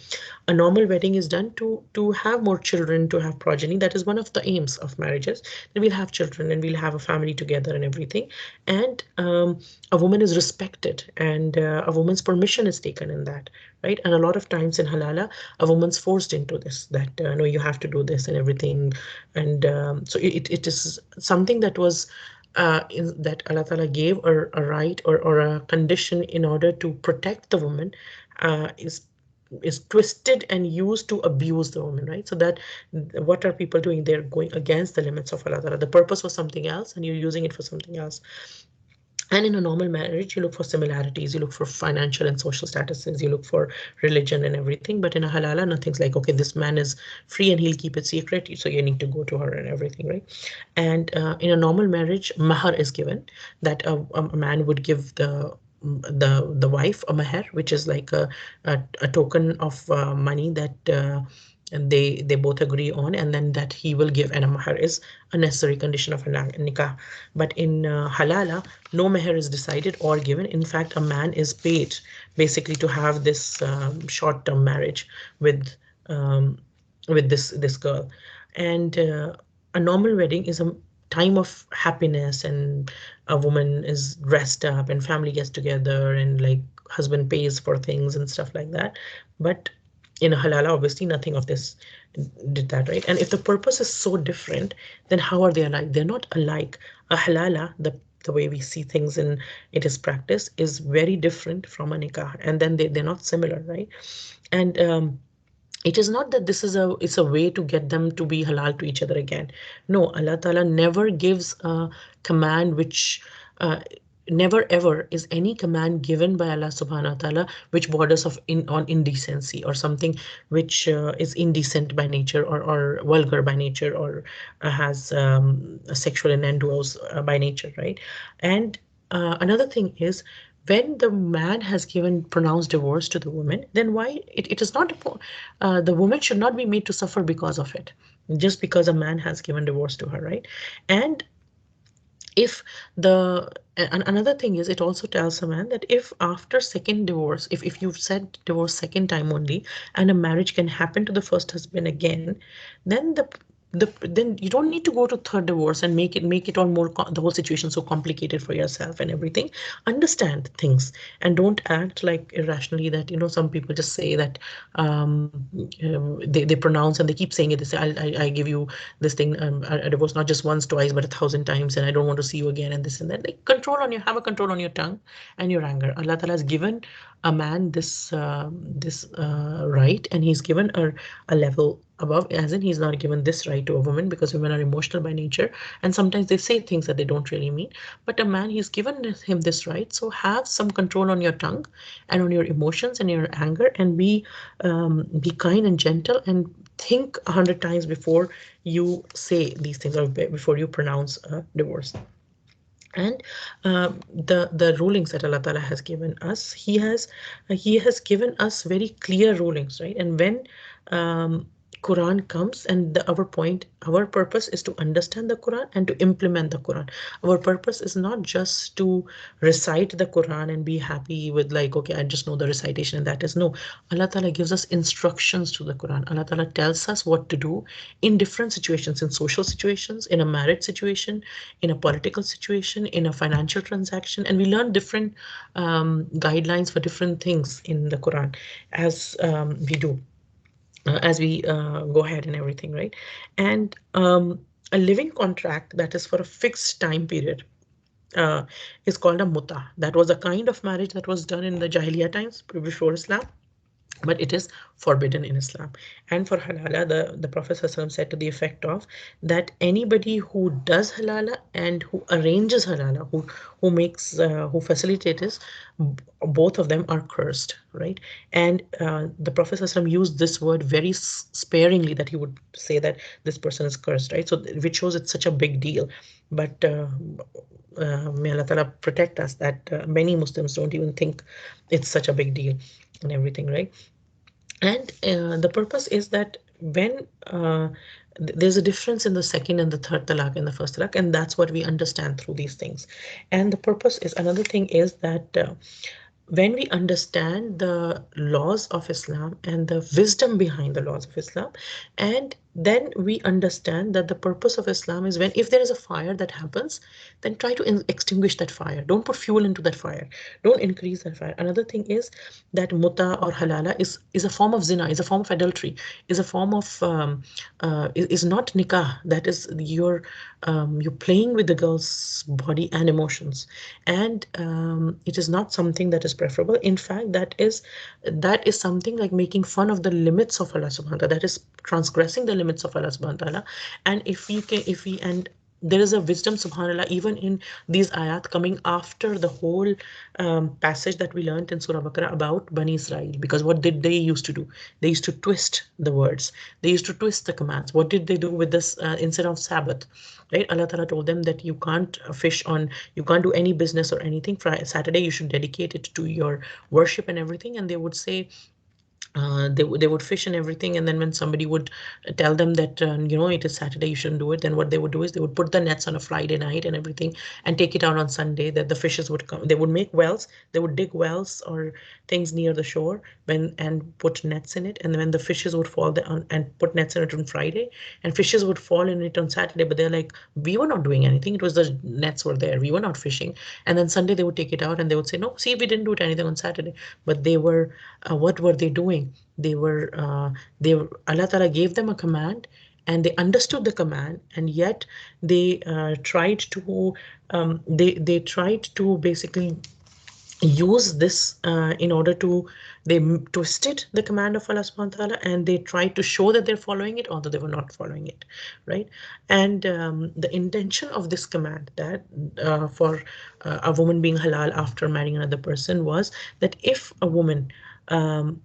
A normal wedding is done to have more children, to have progeny. That is one of the aims of marriages, that we'll have children and we'll have a family together and everything. And a woman is respected, and a woman's permission is taken in that, right? And a lot of times in halala, a woman's forced into this, that no, you have to do this and everything. And so it is something that was that Allah Ta'ala gave a right, or a condition in order to protect the woman, is twisted and used to abuse the woman, right? So that, what are people doing? They're going against the limits of Allah Ta'ala. The purpose was something else and you're using it for something else. And in a normal marriage, you look for similarities, you look for financial and social statuses, you look for religion and everything. But in a halala, nothing's like, okay, this man is free and he'll keep it secret, so you need to go to her and everything, right? And in a normal marriage, mahar is given, that a man would give the wife a mahar, which is like a token of money that and they both agree on, and then that he will give. And a mahar is a necessary condition of a nikah. But in halala, no mahar is decided or given. In fact, a man is paid basically to have this short-term marriage with um, this girl. And a normal wedding is a time of happiness, and a woman is dressed up and family gets together, and like husband pays for things and stuff like that. But in a halala, obviously nothing of this did that, right? And if the purpose is so different, then how are they alike? They're not alike. A halala, the way we see things in it is practice, is very different from a nikah, and then they're not similar, right? And it is not that this is a way to get them to be halal to each other again. No, Allah Ta'ala never gives a command which uh, never ever is any command given by Allah subhanahu wa ta'ala which borders on indecency, or something which is indecent by nature, or vulgar by nature, or has a sexual innuendos by nature, right? And another thing is, when the man has given pronounced divorce to the woman, then why it is not the woman should not be made to suffer because of it, just because a man has given divorce to her, right? And if the and another thing is, it also tells a man that if after second divorce, if you've said divorce second time only, and a marriage can happen to the first husband again, then then you don't need to go to third divorce and make it all more the whole situation so complicated for yourself and everything. Understand things and don't act like irrationally, that some people just say that they pronounce and they keep saying it. They say, I give you this thing, a divorce, not just once, twice, but 1,000 times, and I don't want to see you again, and this and that. Like, have a control on your tongue and your anger. Allah Ta'ala has given a man this right, and he's given a level above, as in he's not given this right to a woman, because women are emotional by nature, and sometimes they say things that they don't really mean. But a man, he's given him this right, so have some control on your tongue and on your emotions and your anger, and be kind and gentle, and think 100 times before you say these things, or before you pronounce a divorce. And the rulings that Allah Ta'ala has given us, He has given us very clear rulings, right? And when Quran comes, and our purpose is to understand the Quran and to implement the Quran. Our purpose is not just to recite the Quran and be happy with, like, okay, I just know the recitation and that is no. Allah Ta'ala gives us instructions to the Quran. Allah Ta'ala tells us what to do in different situations, in social situations, in a marriage situation, in a political situation, in a financial transaction, and we learn different guidelines for different things in the Quran as we go ahead and everything, right? And a living contract that is for a fixed time period uh, is called a muta. That was a kind of marriage that was done in the Jahiliyyah times before Islam, but it is forbidden in Islam. And for halala, the Prophet ﷺ said to the effect of that anybody who does halala and who arranges halala, who facilitates, both of them are cursed, right? And the Prophet ﷺ used this word very sparingly, that he would say that this person is cursed, right? So which shows it's such a big deal. But may Allah Ta'ala protect us, that many Muslims don't even think it's such a big deal and everything, right? And the purpose is that when there's a difference in the second and the third talaq and the first talaq, and that's what we understand through these things. And the purpose is, another thing is that when we understand the laws of Islam and the wisdom behind the laws of Islam, and then we understand that the purpose of Islam is, when if there is a fire that happens, then try to extinguish that fire. Don't put fuel into that fire. Don't increase that fire. Another thing is that muta or halala is a form of zina, is a form of adultery, is a form of is not nikah. That is, you're playing with the girl's body and emotions, and it is not something that is preferable. In fact, that is something like making fun of the limits of Allah subhanahu wa ta'ala. That is transgressing the limits of Allah subhanahu wa ta'ala. And if we and there is a wisdom, subhanallah, even in these ayat coming after the whole passage that we learned in Surah Baqarah about Bani Israel. Because what did they used to do? They used to twist the words. They used to twist the commands. What did they do with this instead of Sabbath? Right? Allah Ta'ala told them that you can't fish on, you can't do any business or anything. Friday, Saturday, you should dedicate it to your worship and everything. And they would say, they would fish and everything, and then when somebody would tell them that it is Saturday, you shouldn't do it, then what they would do is they would put the nets on a Friday night and everything, and take it out on Sunday, that the fishes would come. They would make wells, they would dig wells or things near the shore, and put nets in it, and when the fishes would fall on, and put nets in it on Friday, and fishes would fall in it on Saturday, but they're like, we were not doing anything, it was the nets were there, we were not fishing. And then Sunday they would take it out and they would say, no, see, we didn't do anything on Saturday. But they were, what were they doing? They were Allah Ta'ala gave them a command, and they understood the command, and yet they tried to basically use this in order to, they twisted the command of Allah subhanahu wa ta'ala, and they tried to show that they're following it, although they were not following it, right? And the intention of this command, that for a woman being halal after marrying another person, was that if a woman um,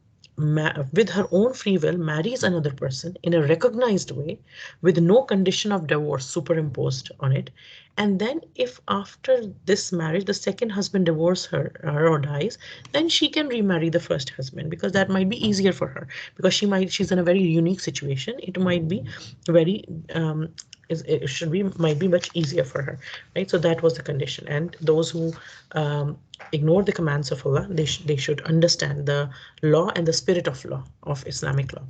with her own free will marries another person in a recognized way, with no condition of divorce superimposed on it, and then if after this marriage the second husband divorces her or dies, then she can remarry the first husband, because that might be easier for her, because she's in a very unique situation. It might be very it should be might be much easier for her, right? So that was the condition. And those who ignore the commands of Allah, they should understand the law and the spirit of law, of Islamic law.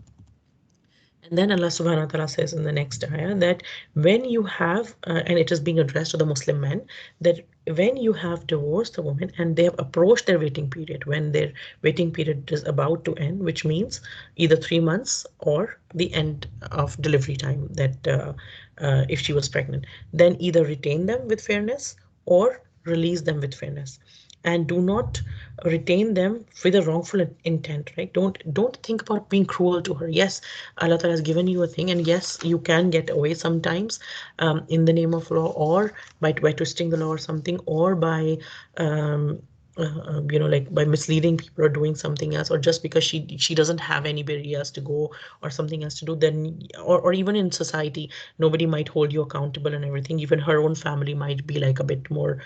And then Allah subhanahu wa ta'ala says in the next ayah that when you have, and it is being addressed to the Muslim men, that when you have divorced a woman and they have approached their waiting period, when their waiting period is about to end, which means either 3 months or the end of delivery time, that if she was pregnant, then either retain them with fairness or release them with fairness. And do not retain them with a wrongful intent, right? Don't think about being cruel to her. Yes, Allah Ta'ala has given you a thing, and yes, you can get away sometimes in the name of law, or by twisting the law or something, or by like by misleading people or doing something else, or just because she doesn't have anybody else to go or something else to do, then, or even in society, nobody might hold you accountable and everything. Even her own family might be like a bit more,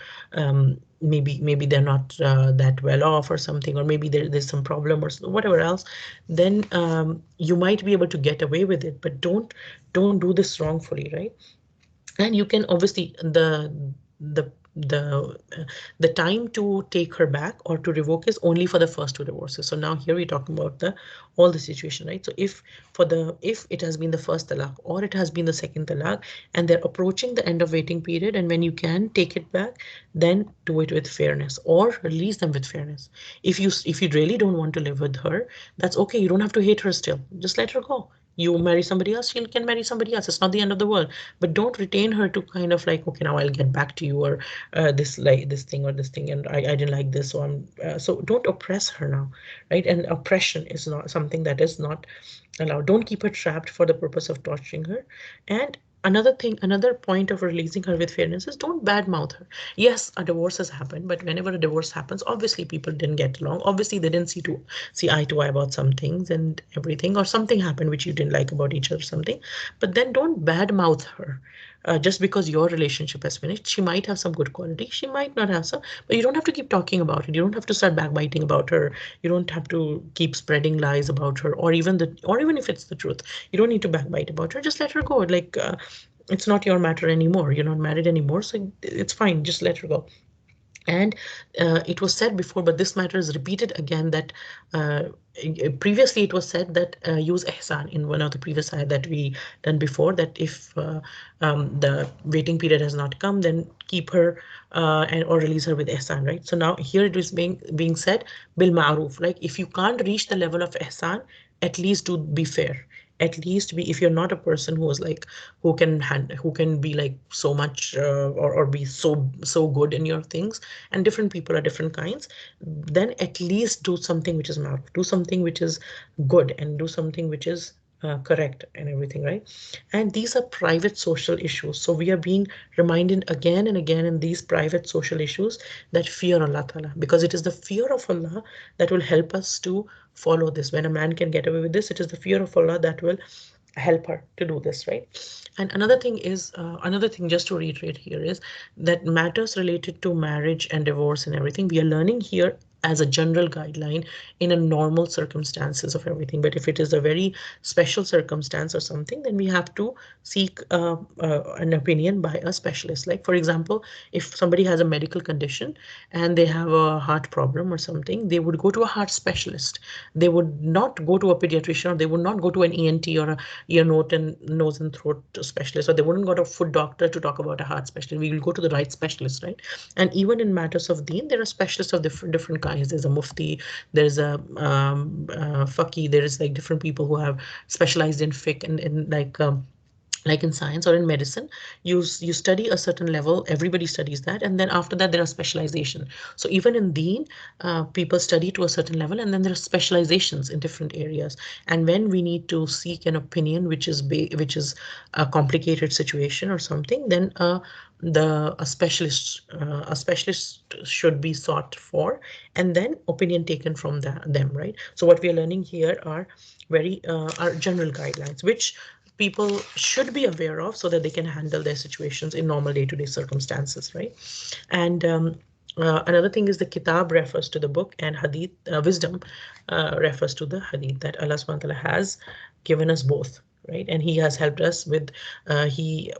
maybe they're not that well off or something, or maybe there's some problem or whatever else. Then you might be able to get away with it, but don't do this wrongfully, right? And you can obviously, the the the time to take her back or to revoke is only for the first two divorces. So now here we're talking about the all the situation, right? So if it has been the first talaq or it has been the second talaq, and they're approaching the end of waiting period, and when you can take it back, then do it with fairness or release them with fairness. If you really don't want to live with her, that's okay. You don't have to hate her still. Just let her go. You marry somebody else, she can marry somebody else. It's not the end of the world. But don't retain her to kind of like, okay, now I'll get back to you, or this, like this thing or this thing, and I didn't like this, so I'm so don't oppress her now, right? And oppression is not something that is not allowed. Don't keep her trapped for the purpose of torturing her. And another thing, another point of releasing her with fairness is, don't badmouth her. Yes, a divorce has happened, but whenever a divorce happens, obviously people didn't get along. Obviously they didn't see eye to eye about some things and everything, or something happened which you didn't like about each other, something. But then don't badmouth her, Just because your relationship has finished, she might have some good quality, she might not have some, but you don't have to keep talking about it. You don't have to start backbiting about her. You don't have to keep spreading lies about her, or even if it's the truth, you don't need to backbite about her. Just let her go. Like, it's not your matter anymore. You're not married anymore, so it's fine. Just let her go. And it was said before, but this matter is repeated again, that uh, previously it was said that use ihsan in one of the previous ayat that we done before, that if the waiting period has not come, then keep her and or release her with ihsan, right? So now here it is being said bil ma'ruf, like if you can't reach the level of ihsan, at least do be fair. At least be, if you're not a person who is like, who can be like so much or be so good in your things, and different people are different kinds, then at least do something which is maruf, do something which is good, and do something which is correct and everything, right? And these are private social issues, so we are being reminded again and again in these private social issues that fear Allah Ta'ala, because it is the fear of Allah that will help us to follow this. When a man can get away with this, it is the fear of Allah that will help her to do this, right? And another thing just to reiterate here is that matters related to marriage and divorce and everything, we are learning here as a general guideline in a normal circumstances of everything. But if it is a very special circumstance or something, then we have to seek an opinion by a specialist. Like for example, if somebody has a medical condition and they have a heart problem or something, they would go to a heart specialist. They would not go to a pediatrician, or they would not go to an ENT or a nose and throat specialist, or they wouldn't go to a foot doctor to talk about a heart specialist. We will go to the right specialist, right? And even in matters of deen, there are specialists of different kinds. There's a mufti, there's a faqih, there is like different people who have specialized in fiqh, and like in science or in medicine, you study a certain level, everybody studies that, and then after that there are specialization. So even in deen, people study to a certain level, and then there are specializations in different areas. And when we need to seek an opinion which is a complicated situation or something, then a specialist should be sought for, and then opinion taken from them, right? So what we are learning here are general guidelines which people should be aware of, so that they can handle their situations in normal day-to-day circumstances, right? And another thing is the kitab refers to the book, and hadith, wisdom, refers to the hadith, that Allah subhanahu wa ta'ala has given us both, right? And he has helped us with, he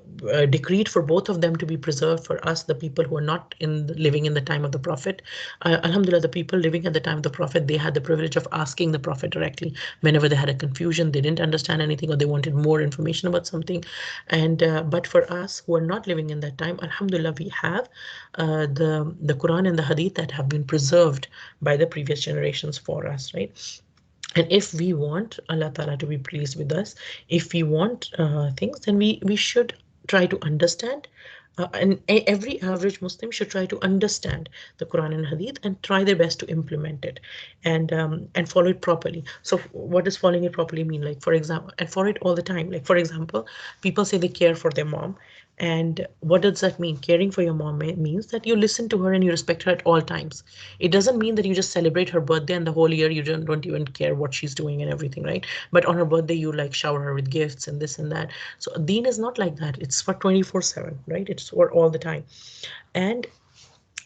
decreed for both of them to be preserved for us, the people who are not living in the time of the Prophet. Alhamdulillah, the people living at the time of the Prophet, they had the privilege of asking the Prophet directly whenever they had a confusion, they didn't understand anything, or they wanted more information about something. And but for us who are not living in that time, Alhamdulillah, we have the Quran and the Hadith that have been preserved by the previous generations for us, right? And if we want Allah Ta'ala to be pleased with us, if we want things, then we should try to understand. And every average Muslim should try to understand the Quran and Hadith and try their best to implement it, and follow it properly. So what does following it properly mean? Like for example, and follow it all the time. Like for example, people say they care for their mom, and what does that mean? Caring for your mom means that you listen to her and you respect her at all times. It doesn't mean that you just celebrate her birthday and the whole year you don't even care what she's doing and everything, right? But on her birthday, you like shower her with gifts and this and that. So deen is not like that. It's for 24/7, right? It's for all the time. And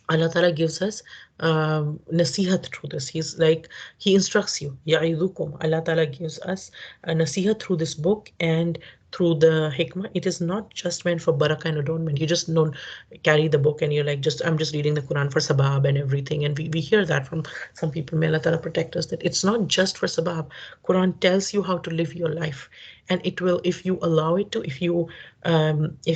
Allah Ta'ala gives us nasihat through this. He's like, He instructs you. Ya'idukum. Allah Ta'ala gives us a nasihat through this book and through the hikmah. It is not just meant for barakah and adornment. You just don't carry the book and you're like, I'm just reading the Quran for sabab and everything. And we hear that from some people. May Allah Ta'ala protect us, that it's not just for sabab. Quran tells you how to live your life. And it will, if you allow it to, if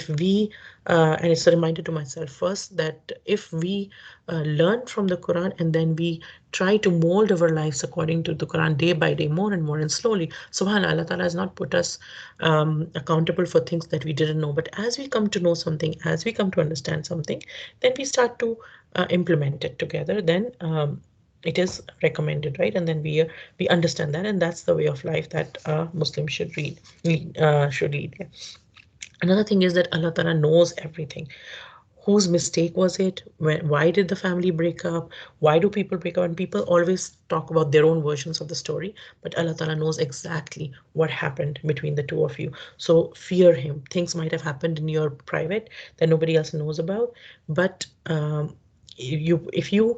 we, and it's a reminder to myself first, that if we learn from the Quran and then we try to mold our lives according to the Quran day by day, more and more and slowly, subhanAllah, Allah Ta'ala has not put us accountable for things that we didn't know. But as we come to know something, as we come to understand something, then we start to implement it together. Then it is recommended, right? And then we understand that, and that's the way of life that Muslim should lead. Yeah. Another thing is that Allah Ta'ala knows everything. Whose mistake was it? Why did the family break up? Why do people break up? And people always talk about their own versions of the story, but Allah Ta'ala knows exactly what happened between the two of you. So fear Him. Things might have happened in your private that nobody else knows about, but if you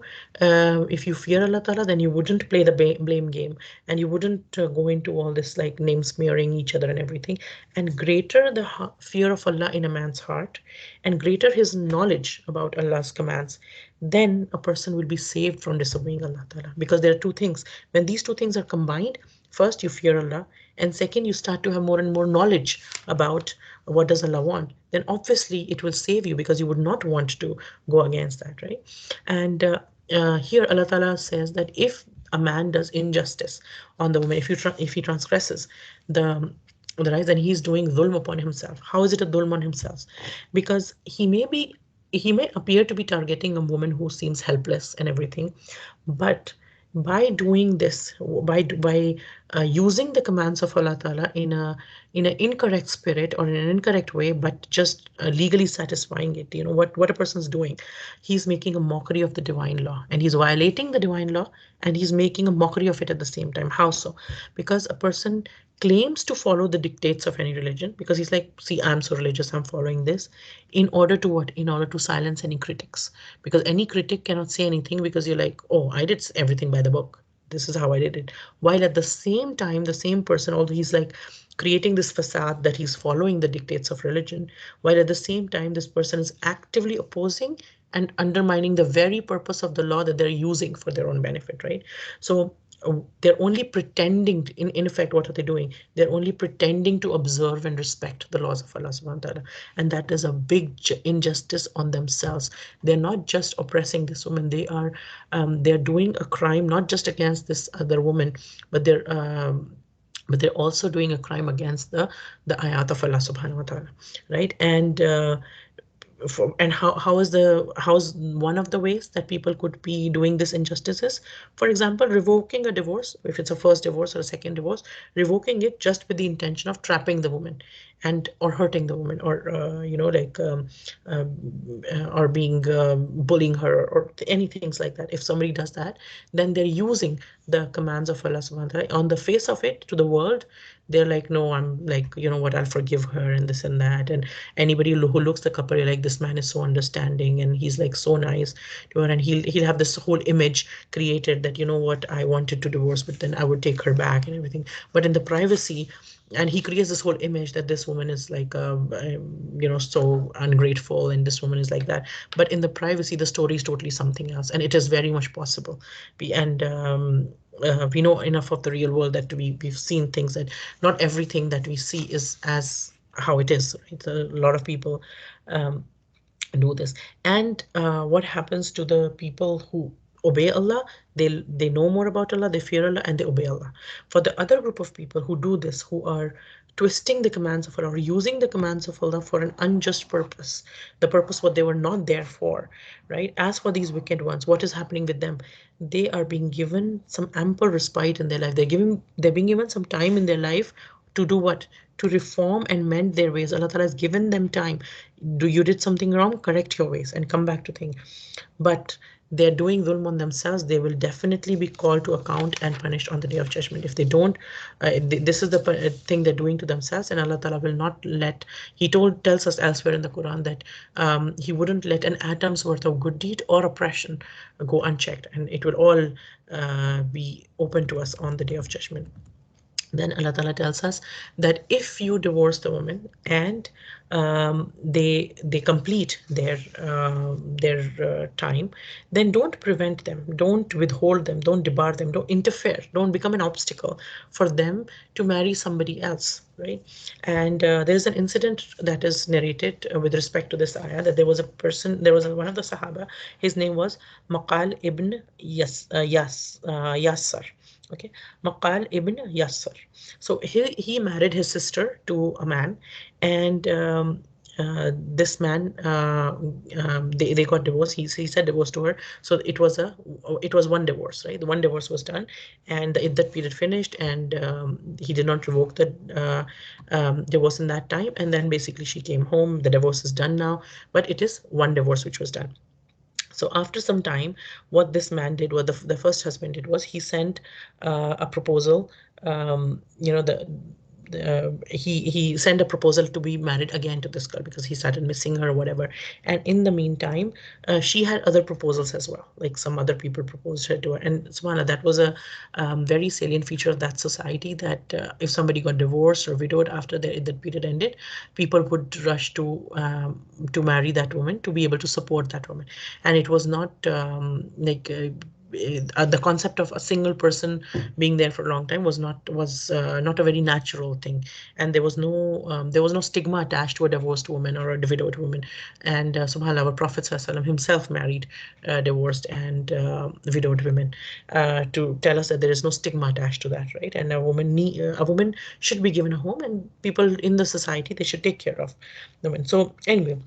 fear Allah Ta'ala, then you wouldn't play the blame game, and you wouldn't go into all this like name smearing each other and everything. And greater the fear of Allah in a man's heart, and greater his knowledge about Allah's commands, then a person will be saved from disobeying Allah Ta'ala. Because there are two things. When these two things are combined, first you fear Allah, and second you start to have more and more knowledge about what does Allah want, then obviously it will save you, because you would not want to go against that, right? And here Allah Ta'ala says that if a man does injustice on the woman, if he transgresses the rights, and he's doing dhulm upon himself. How is it a dhulm on himself? Because he may appear to be targeting a woman who seems helpless and everything, but by doing this, by using the commands of Allah Ta'ala in an incorrect spirit or in an incorrect way, but just legally satisfying it, what a person's doing, he's making a mockery of the divine law, and he's violating the divine law, and he's making a mockery of it at the same time. How so? Because a person claims to follow the dictates of any religion, because he's like, see, I'm so religious, I'm following this, in order to what? In order to silence any critics, because any critic cannot say anything, because you're like, oh, I did everything by the book, this is how I did it. While at the same time, the same person, although he's like creating this facade that he's following the dictates of religion, while at the same time this person is actively opposing and undermining the very purpose of the law that they're using for their own benefit, right? So they're only pretending in effect, what are they doing? They're only pretending to observe and respect the laws of Allah subhanahu wa ta'ala, and that is a big injustice on themselves. They're not just oppressing this woman, they're doing a crime not just against this other woman, but they're also doing a crime against the ayat of Allah subhanahu wa ta'ala, right? And and how's one of the ways that people could be doing this injustices? For example, revoking a divorce, if it's a first divorce or a second divorce, revoking it just with the intention of trapping the woman, and or hurting the woman, or or being bullying her, or any things like that. If somebody does that, then they're using the commands of Allah subhanahu wa ta'ala on the face of it to the world. They're like, no, I'm like, you know what, I'll forgive her and this and that. And anybody who looks the couple, you're like, this man is so understanding and he's like so nice to her, and he'll have this whole image created that, you know what, I wanted to divorce, but then I would take her back and everything. But in the privacy, and he creates this whole image that this woman is like so ungrateful, and this woman is like that. But in the privacy, the story is totally something else, and it is very much possible. And we know enough of the real world that we've seen things that not everything that we see is as how it is, right? A lot of people um, do this. And what happens to the people who obey Allah? They know more about Allah, they fear Allah, and they obey Allah. For the other group of people who do this, who are twisting the commands of Allah, or using the commands of Allah for an unjust purpose, the purpose what they were not there for, right? As for these wicked ones, what is happening with them? They are being given some ample respite in their life. They're being given some time in their life to do what? To reform and mend their ways. Allah Ta'ala has given them time. You did something wrong, correct your ways and come back to things. But they're doing dhulm on themselves, they will definitely be called to account and punished on the day of judgment. If they don't, this is the thing they're doing to themselves, and Allah Ta'ala will not let, He tells us elsewhere in the Quran that He wouldn't let an atom's worth of good deed or oppression go unchecked, and it will all be open to us on the day of judgment. Then Allah Ta'ala tells us that if you divorce the woman and they complete their time, then don't prevent them, don't withhold them, don't debar them, don't interfere, don't become an obstacle for them to marry somebody else, right? And there's an incident that is narrated with respect to this ayah, that there was one of the Sahaba. His name was Maqal ibn Yasar. Okay, Maqal ibn Yasser. So he married his sister to a man, and this man, they got divorced. He said divorce to her. So it was one divorce, right? The one divorce was done, and that period finished, and he did not revoke the divorce in that time. And then basically she came home. The divorce is done now, but it is one divorce which was done. So after some time, what this man did, what the first husband did, was he sent a proposal. You know, he sent a proposal to be married again to this girl because he started missing her or whatever. And in the meantime, she had other proposals as well. Like some other people proposed her to her. And subhanallah, that was a very salient feature of that society, that if somebody got divorced or widowed after that period ended, people would rush to marry that woman, to be able to support that woman. And it was not the concept of a single person being there for a long time was not a very natural thing. And there was no stigma attached to a divorced woman or a widowed woman. And subhanallah, our Prophet ﷺ himself married divorced and widowed women, to tell us that there is no stigma attached to that, right? And a woman should be given a home, and people in the society, they should take care of the women. So anyway,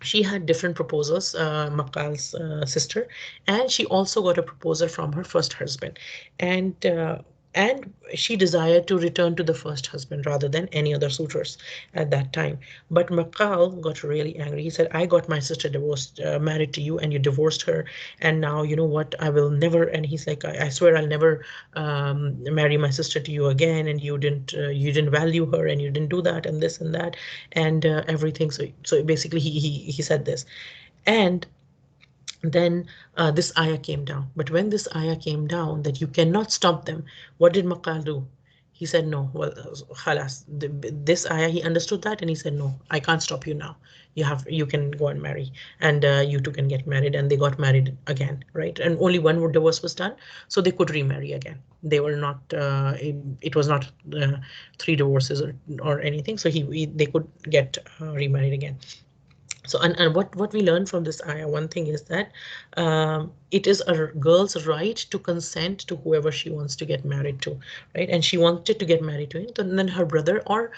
she had different proposals, Makal's sister, and she also got a proposal from her first husband, and and she desired to return to the first husband rather than any other suitors at that time. But Makal got really angry. He said, "I got my sister divorced, married to you, and you divorced her, and now you know what? I will never." And he's like, I swear I'll never marry my sister to you again. And you didn't value her, and you didn't do that, and this and that, and everything. So basically, he said this, and then this ayah came down. But when this ayah came down that you cannot stop them, what did Maqal do? He said, no, well, khalas. This ayah, he understood that, and he said, no, I can't stop you now. You can go and marry, and you two can get married. And they got married again, right? And only one divorce was done, so they could remarry again. They were not, it was not three divorces or anything. So they could get remarried again. So, and what we learn from this ayah, one thing is that it is a girl's right to consent to whoever she wants to get married to, right? And she wanted to get married to him. Then her brother, or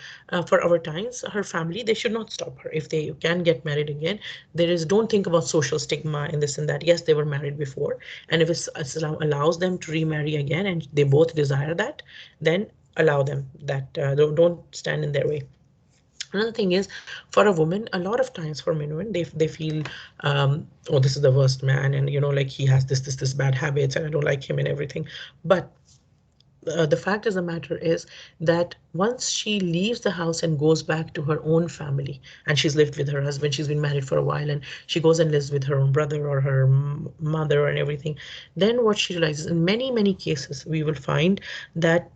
for our times, her family, they should not stop her. If they can get married again, don't think about social stigma and this and that. Yes, they were married before. And if Islam allows them to remarry again and they both desire that, then allow them that. Don't stand in their way. Another thing is, for a woman, a lot of times for women, they feel, oh, this is the worst man, and like he has this bad habits, and I don't like him and everything. But the fact of the matter is that once she leaves the house and goes back to her own family, and she's lived with her husband, she's been married for a while, and she goes and lives with her own brother or her mother and everything, then what she realizes, in many cases, we will find that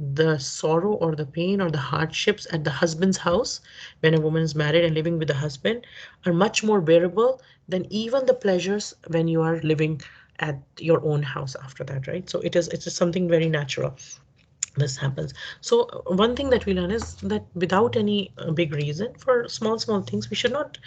the sorrow or the pain or the hardships at the husband's house, when a woman is married and living with the husband, are much more bearable than even the pleasures when you are living at your own house after that, right? So it's just something very natural. This happens. So one thing that we learn is that without any big reason, for small things, we should not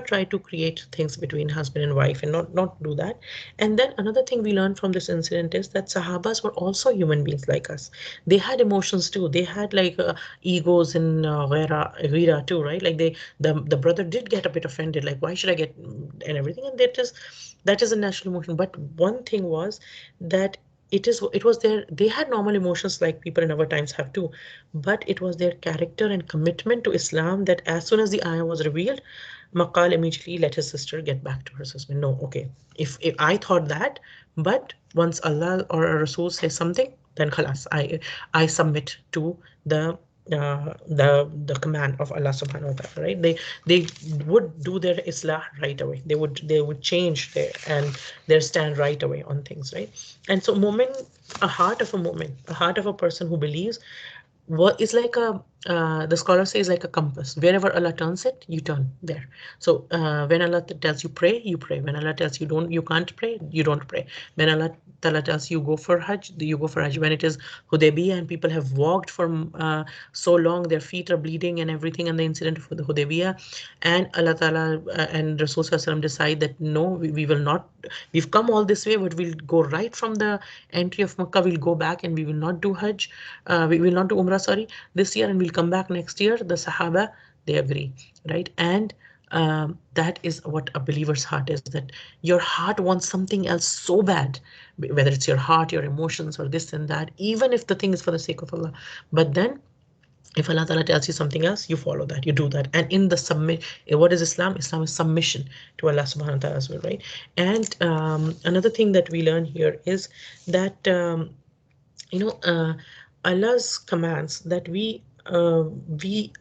try to create things between husband and wife, and not do that. And then another thing we learn from this incident is that Sahabas were also human beings like us. They had emotions too. They had like egos and ghira too, right? Like the brother did get a bit offended, like, why should I get, and everything. And that is a natural emotion. But one thing was that it was their they had normal emotions like people in our times have too, but it was their character and commitment to Islam that as soon as the ayah was revealed, Maqal immediately let his sister get back to her husband. No, okay, if I thought that, but once Allah or a Rasul says something, then khalas, I submit to the command of Allah subhanahu wa ta'ala, right? They would do their islah right away. They would change their stand right away on things, right? And so a heart of a a heart of a person who believes, what is like the scholar says, like a compass. Wherever Allah turns it, you turn there. So when Allah tells you pray, you pray. When Allah tells you can't pray, you don't pray. When Allah tells you go for Hajj, you go for Hajj. When it is Hudaybiyah and people have walked for so long, their feet are bleeding and everything, and the incident for the Hudaybiyah, and Allah Ta'ala and Rasul Sallallahu decide that no, we will not. We've come all this way, but we'll go right from the entry of Makkah. We'll go back and we will not do Hajj. We will not do Umrah, sorry, this year, and we'll come back next year. The Sahaba, they agree, right? And that is what a believer's heart is, that your heart wants something else so bad, whether it's your heart, your emotions, or this and that, even if the thing is for the sake of Allah. But then if Allah Ta'ala tells you something else, you follow that, you do that. And in the submit, what is Islam? Islam is submission to Allah subhanahu wa ta'ala as well, right? And another thing that we learn here is that you know Allah's commands, that we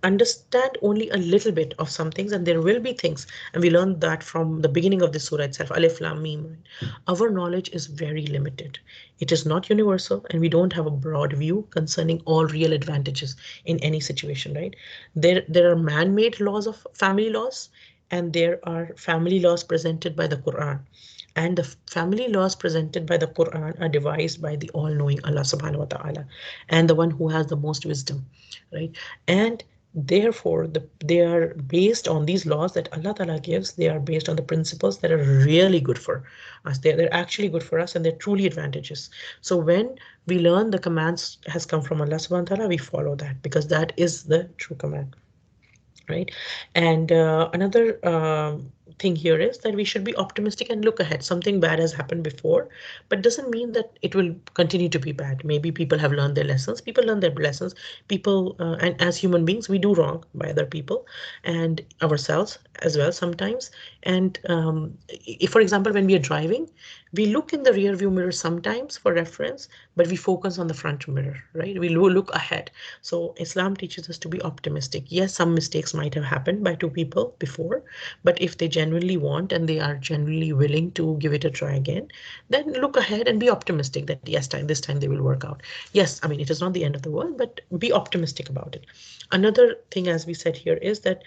understand only a little bit of some things, and there will be things, and we learned that from the beginning of the surah itself, Alif Lam Mim, right? Our knowledge is very limited. It is not universal, and we don't have a broad view concerning all real advantages in any situation, right? There are man-made laws of family laws, and there are family laws presented by the Quran, and the family laws presented by the Quran are devised by the all-knowing Allah subhanahu wa ta'ala, and the one who has the most wisdom, right? And therefore they are based on these laws that Allah Ta'ala gives. They are based on the principles that are really good for us. They're actually good for us, and they're truly advantageous. So when we learn the commands has come from Allah subhanahu wa ta'ala, we follow that because that is the true command, right? And another thing here is that we should be optimistic and look ahead. Something bad has happened before, but doesn't mean that it will continue to be bad. Maybe people have learned their lessons. People learn their lessons. People, and as human beings, we do wrong by other people and ourselves as well sometimes. And if, for example, when we are driving, we look in the rear view mirror sometimes for reference, but we focus on the front mirror, right? We look ahead. So Islam teaches us to be optimistic. Yes, some mistakes might have happened by two people before, but if they genuinely want and they are genuinely willing to give it a try again, then look ahead and be optimistic that yes, this time they will work out. Yes, I mean, it is not the end of the world, but be optimistic about it. Another thing, as we said here, is that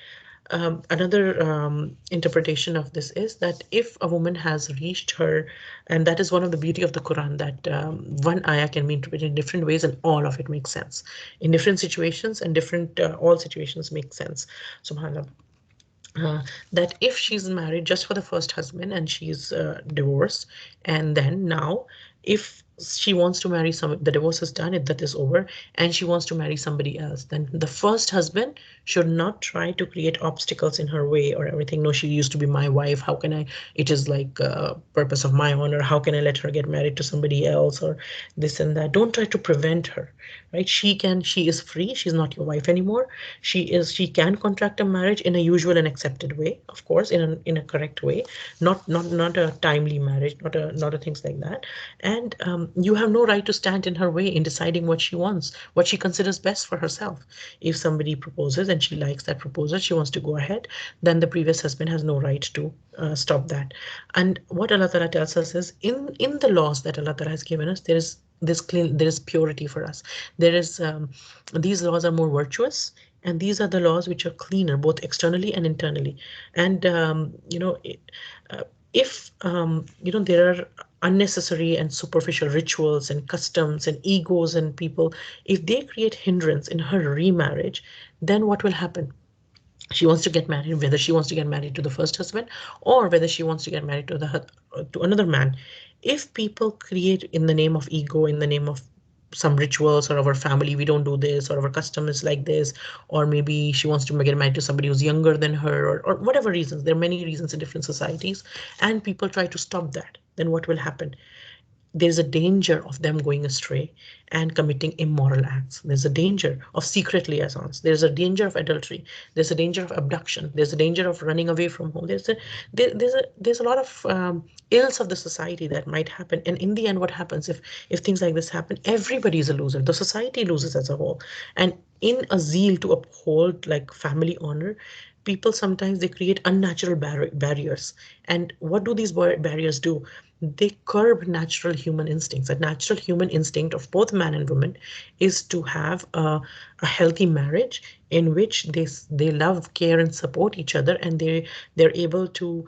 another interpretation of this is that if a woman has reached her, and that is one of the beauty of the Quran, that one ayah can be interpreted in different ways and all of it makes sense in different situations, and different all situations make sense. Subhanallah. That if she's married just for the first husband and she's divorced, and then now if she wants to marry some, the divorce is done, that is over, and she wants to marry somebody else, then the first husband should not try to create obstacles in her way or everything. No, she used to be my wife, how can I, it is like purpose of my honor, how can I let her get married to somebody else, or this and that. Don't try to prevent her, right? She is free, she's not your wife anymore. She can contract a marriage in a usual and accepted way, of course, in a correct way, not a timely marriage, not a things like that. And you have no right to stand in her way in deciding what she wants, what she considers best for herself. If somebody proposes and she likes that proposal, she wants to go ahead, then the previous husband has no right to stop that. And what Allah Ta'ala tells us is, in the laws that Allah Ta'ala has given us, there is purity for us. There is these laws are more virtuous, and these are the laws which are cleaner both externally and internally. And if there are unnecessary and superficial rituals and customs and egos and people, if they create hindrance in her remarriage, then what will happen? She wants to get married, whether she wants to get married to the first husband or whether she wants to get married to to another man. If people create in the name of ego, in the name of some rituals, or our family, we don't do this, or our custom is like this, or maybe she wants to get married to somebody who's younger than her, or whatever reasons, there are many reasons in different societies, and people try to stop that, then what will happen? There's a danger of them going astray and committing immoral acts. There's a danger of secret liaisons. There's a danger of adultery. There's a danger of abduction. There's a danger of running away from home. There's a lot of ills of the society that might happen. And in the end, what happens if things like this happen? Everybody is a loser. The society loses as a whole. And in a zeal to uphold like family honor, people sometimes they create unnatural barriers. And what do these barriers do? They curb natural human instincts. A natural human instinct of both man and woman is to have a healthy marriage in which they love, care, and support each other, and they're able to,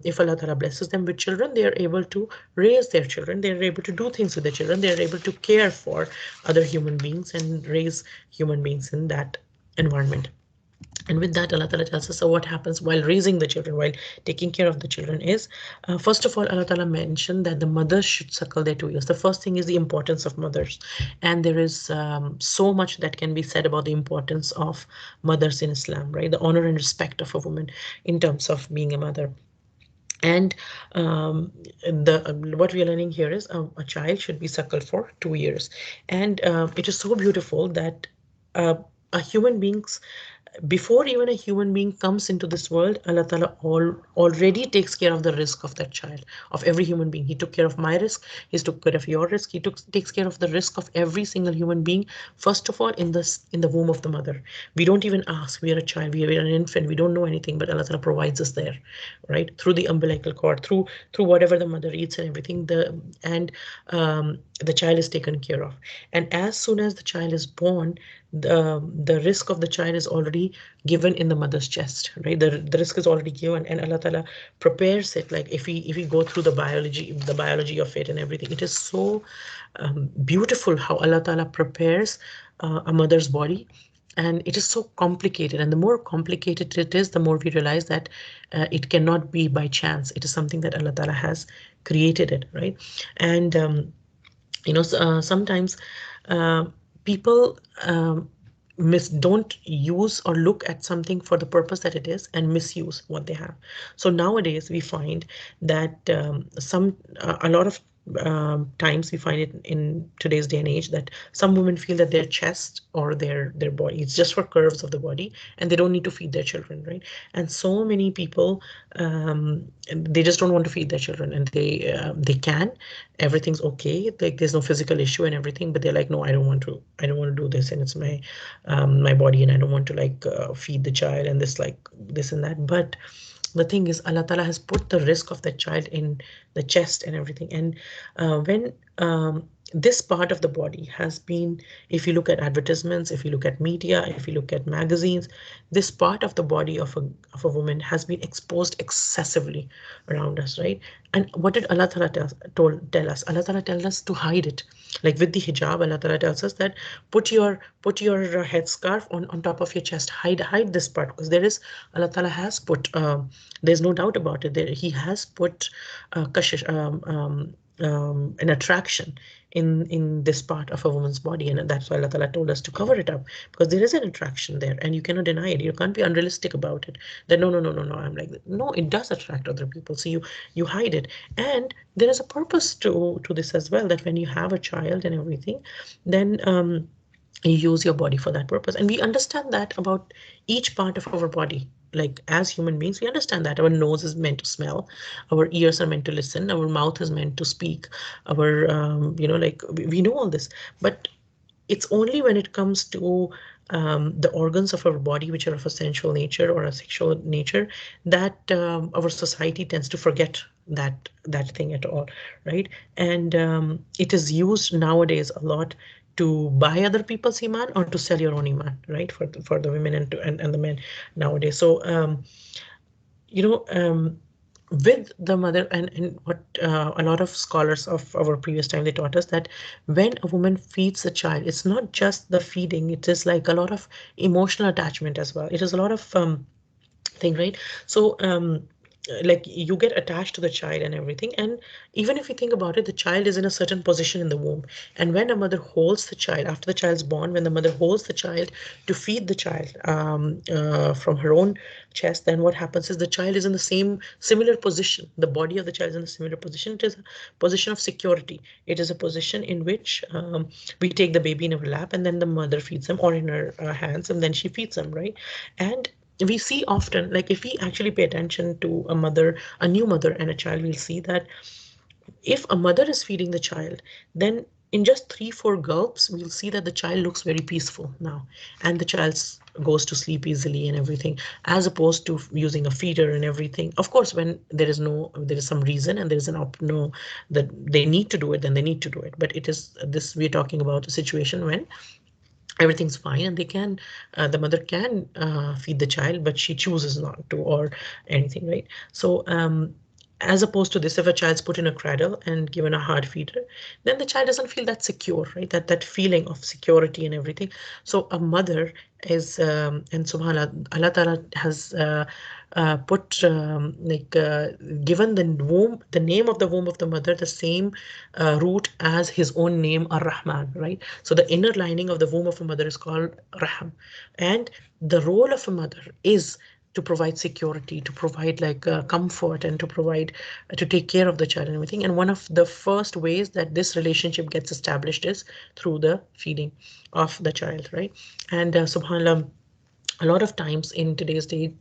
if Allah Ta'ala blesses them with children, they are able to raise their children. They are able to do things with their children. They are able to care for other human beings and raise human beings in that environment. And with that, Allah Ta'ala tells us, so what happens while raising the children, while taking care of the children is, first of all, Allah Ta'ala mentioned that the mothers should suckle their 2 years. The first thing is the importance of mothers. And there is so much that can be said about the importance of mothers in Islam, right? The honor and respect of a woman in terms of being a mother. And the what we are learning here is a child should be suckled for 2 years. And it is so beautiful that uh, a human being's before even a human being comes into this world, Allah Ta'ala already takes care of the risk of that child, of every human being. He took care of my risk, He took care of your risk, takes care of the risk of every single human being, first of all, in the womb of the mother. We don't even ask, we are a child, we are an infant, we don't know anything, but Allah Ta'ala provides us there, right? Through the umbilical cord, through whatever the mother eats and everything, the child is taken care of. And as soon as the child is born, the risk of the child is already given in the mother's chest, right? The risk is already given, and Allah Ta'ala prepares it. Like if we go through the biology of it and everything, it is so beautiful how Allah Ta'ala prepares a mother's body. And it is so complicated, and the more complicated it is, the more we realize that it cannot be by chance. It is something that Allah Ta'ala has created it, right? And sometimes uh, people don't use or look at something for the purpose that it is and misuse what they have. So nowadays we find that a lot of times we find it in today's day and age that some women feel that their chest or their body is just for curves of the body, and they don't need to feed their children, right? And so many people, they just don't want to feed their children, and they can, everything's okay, like there's no physical issue and everything, but they're like, no, I don't want to do this, and it's my body, and I don't want to like feed the child and this and that. But the thing is, Allah Ta'ala has put the risk of that child in the chest and everything. And when this part of the body has been, if you look at advertisements, if you look at media, if you look at magazines, this part of the body of a woman has been exposed excessively around us, right? And what did Allah Ta'ala tell us? Allah Ta'ala tells us to hide it. Like with the hijab, Allah Ta'ala tells us that put your headscarf on top of your chest, hide this part, because Allah Ta'ala has put, there's no doubt about it, He has put kashish, an attraction in this part of a woman's body, and that's why Allah Ta'ala told us to cover it up, because there is an attraction there, and you cannot deny it. You can't be unrealistic about it. That no, no, no, no, no. I'm like, no, it does attract other people, so you hide it. And there is a purpose to this as well. That when you have a child and everything, then you use your body for that purpose. And we understand that about each part of our body. Like as human beings, we understand that our nose is meant to smell, our ears are meant to listen, our mouth is meant to speak, our like we know all this. But it's only when it comes to the organs of our body which are of a sensual nature or a sexual nature that our society tends to forget that thing at all, right? And it is used nowadays a lot to buy other people's iman or to sell your own iman, right? For the women and the men nowadays. So you know with the mother, and what a lot of scholars of our previous time, they taught us that when a woman feeds a child, it's not just the feeding, it is like a lot of emotional attachment as well. It is a lot of thing, right? So like you get attached to the child and everything. And even if you think about it, the child is in a certain position in the womb, and when a mother holds the child after the child's born, when the mother holds the child to feed the child from her own chest, then what happens is the child is in the same similar position. The body of the child is in a similar position. It is a position of security. It is a position in which we take the baby in our lap, and then the mother feeds them, or in her hands, and then she feeds them, right? And we see often, like if we actually pay attention to a new mother and a child, we'll see that if a mother is feeding the child, then in just 3-4 gulps, we'll see that the child looks very peaceful now, and the child goes to sleep easily and everything, as opposed to using a feeder and everything. Of course, when there is some reason and there is no that they need to do it, then they need to do it. But it is this we're talking about a situation when everything's fine, and the mother can feed the child, but she chooses not to or anything, right? So As opposed to this, if a child's put in a cradle and given a hard feeder, then the child doesn't feel that secure, right? That feeling of security and everything. So a mother is, and subhanallah, Allah Ta'ala has put given the womb, the name of the womb of the mother, the same root as his own name, Ar-Rahman, right? So the inner lining of the womb of a mother is called Raham. And the role of a mother is to provide security, to provide comfort, and to provide to take care of the child and everything. And one of the first ways that this relationship gets established is through the feeding of the child, right? And subhanallah, a lot of times in today's days,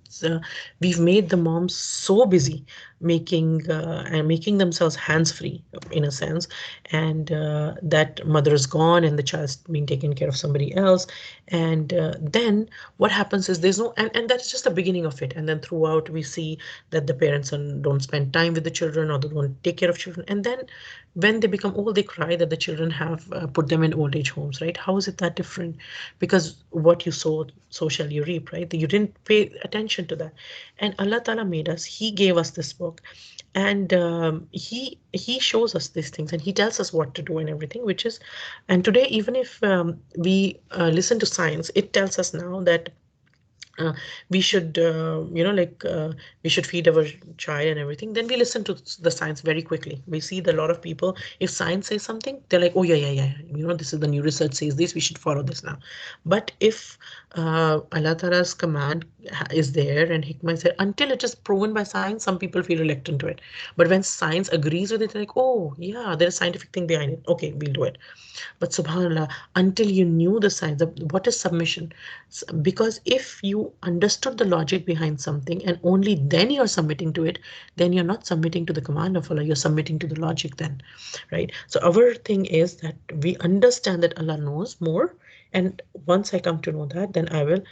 we've made the moms so busy making themselves hands free in a sense, and that mother is gone and the child's being taken care of somebody else. And then what happens is there's no, and that's just the beginning of it. And then throughout we see that the parents don't spend time with the children, or they don't take care of children. And then when they become old, they cry that the children have put them in old age homes, right? How is it that different? Because what you sow, so shall you reap, right? You didn't pay attention to that. And Allah Ta'ala made us, He gave us this book. And he shows us these things, and he tells us what to do and everything, which is, and today, even if we listen to science, it tells us now that uh, we should we should feed our child and everything. Then we listen to the science very quickly. We see that a lot of people, if science says something, they're like, oh yeah, yeah, yeah, this is the new research says this, we should follow this now. But if Allah Ta'ala's command is there and hikmah is there, until it is proven by science, some people feel reluctant to it. But when science agrees with it, they're like, oh yeah, there's a scientific thing behind it, okay, we'll do it. But subhanallah, until you knew the science, what is submission? Because if you understood the logic behind something and only then you're submitting to it, then you're not submitting to the command of Allah, you're submitting to the logic then, right? So our thing is that we understand that Allah knows more. And once I come to know that, then I will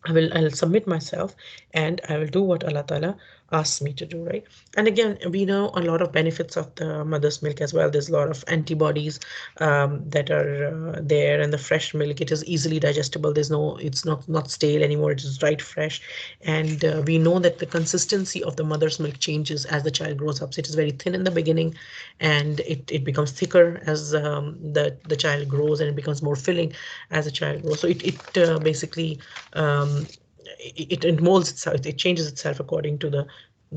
I'll submit myself, and I will do what Allah Ta'ala asks me to do, right? And again, we know a lot of benefits of the mother's milk as well. There's a lot of antibodies that are there, and the fresh milk, it is easily digestible. It's not stale anymore. It is right fresh. And we know that the consistency of the mother's milk changes as the child grows up. So it is very thin in the beginning, and it becomes thicker as the child grows, and it becomes more filling as the child grows. So it basically um, it molds itself, it changes itself according to the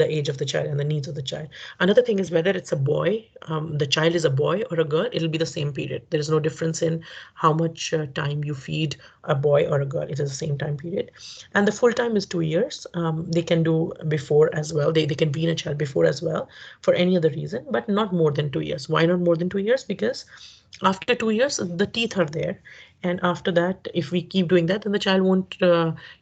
age of the child and the needs of the child. Another thing is whether it's a boy, the child is a boy or a girl, it'll be the same period. There is no difference in how much time you feed a boy or a girl. It is the same time period. And the full time is 2 years. They can do before as well. They can wean a child before as well for any other reason, but not more than 2 years. Why not more than 2 years? Because after 2 years, the teeth are there. And after that, if we keep doing that, then the child won't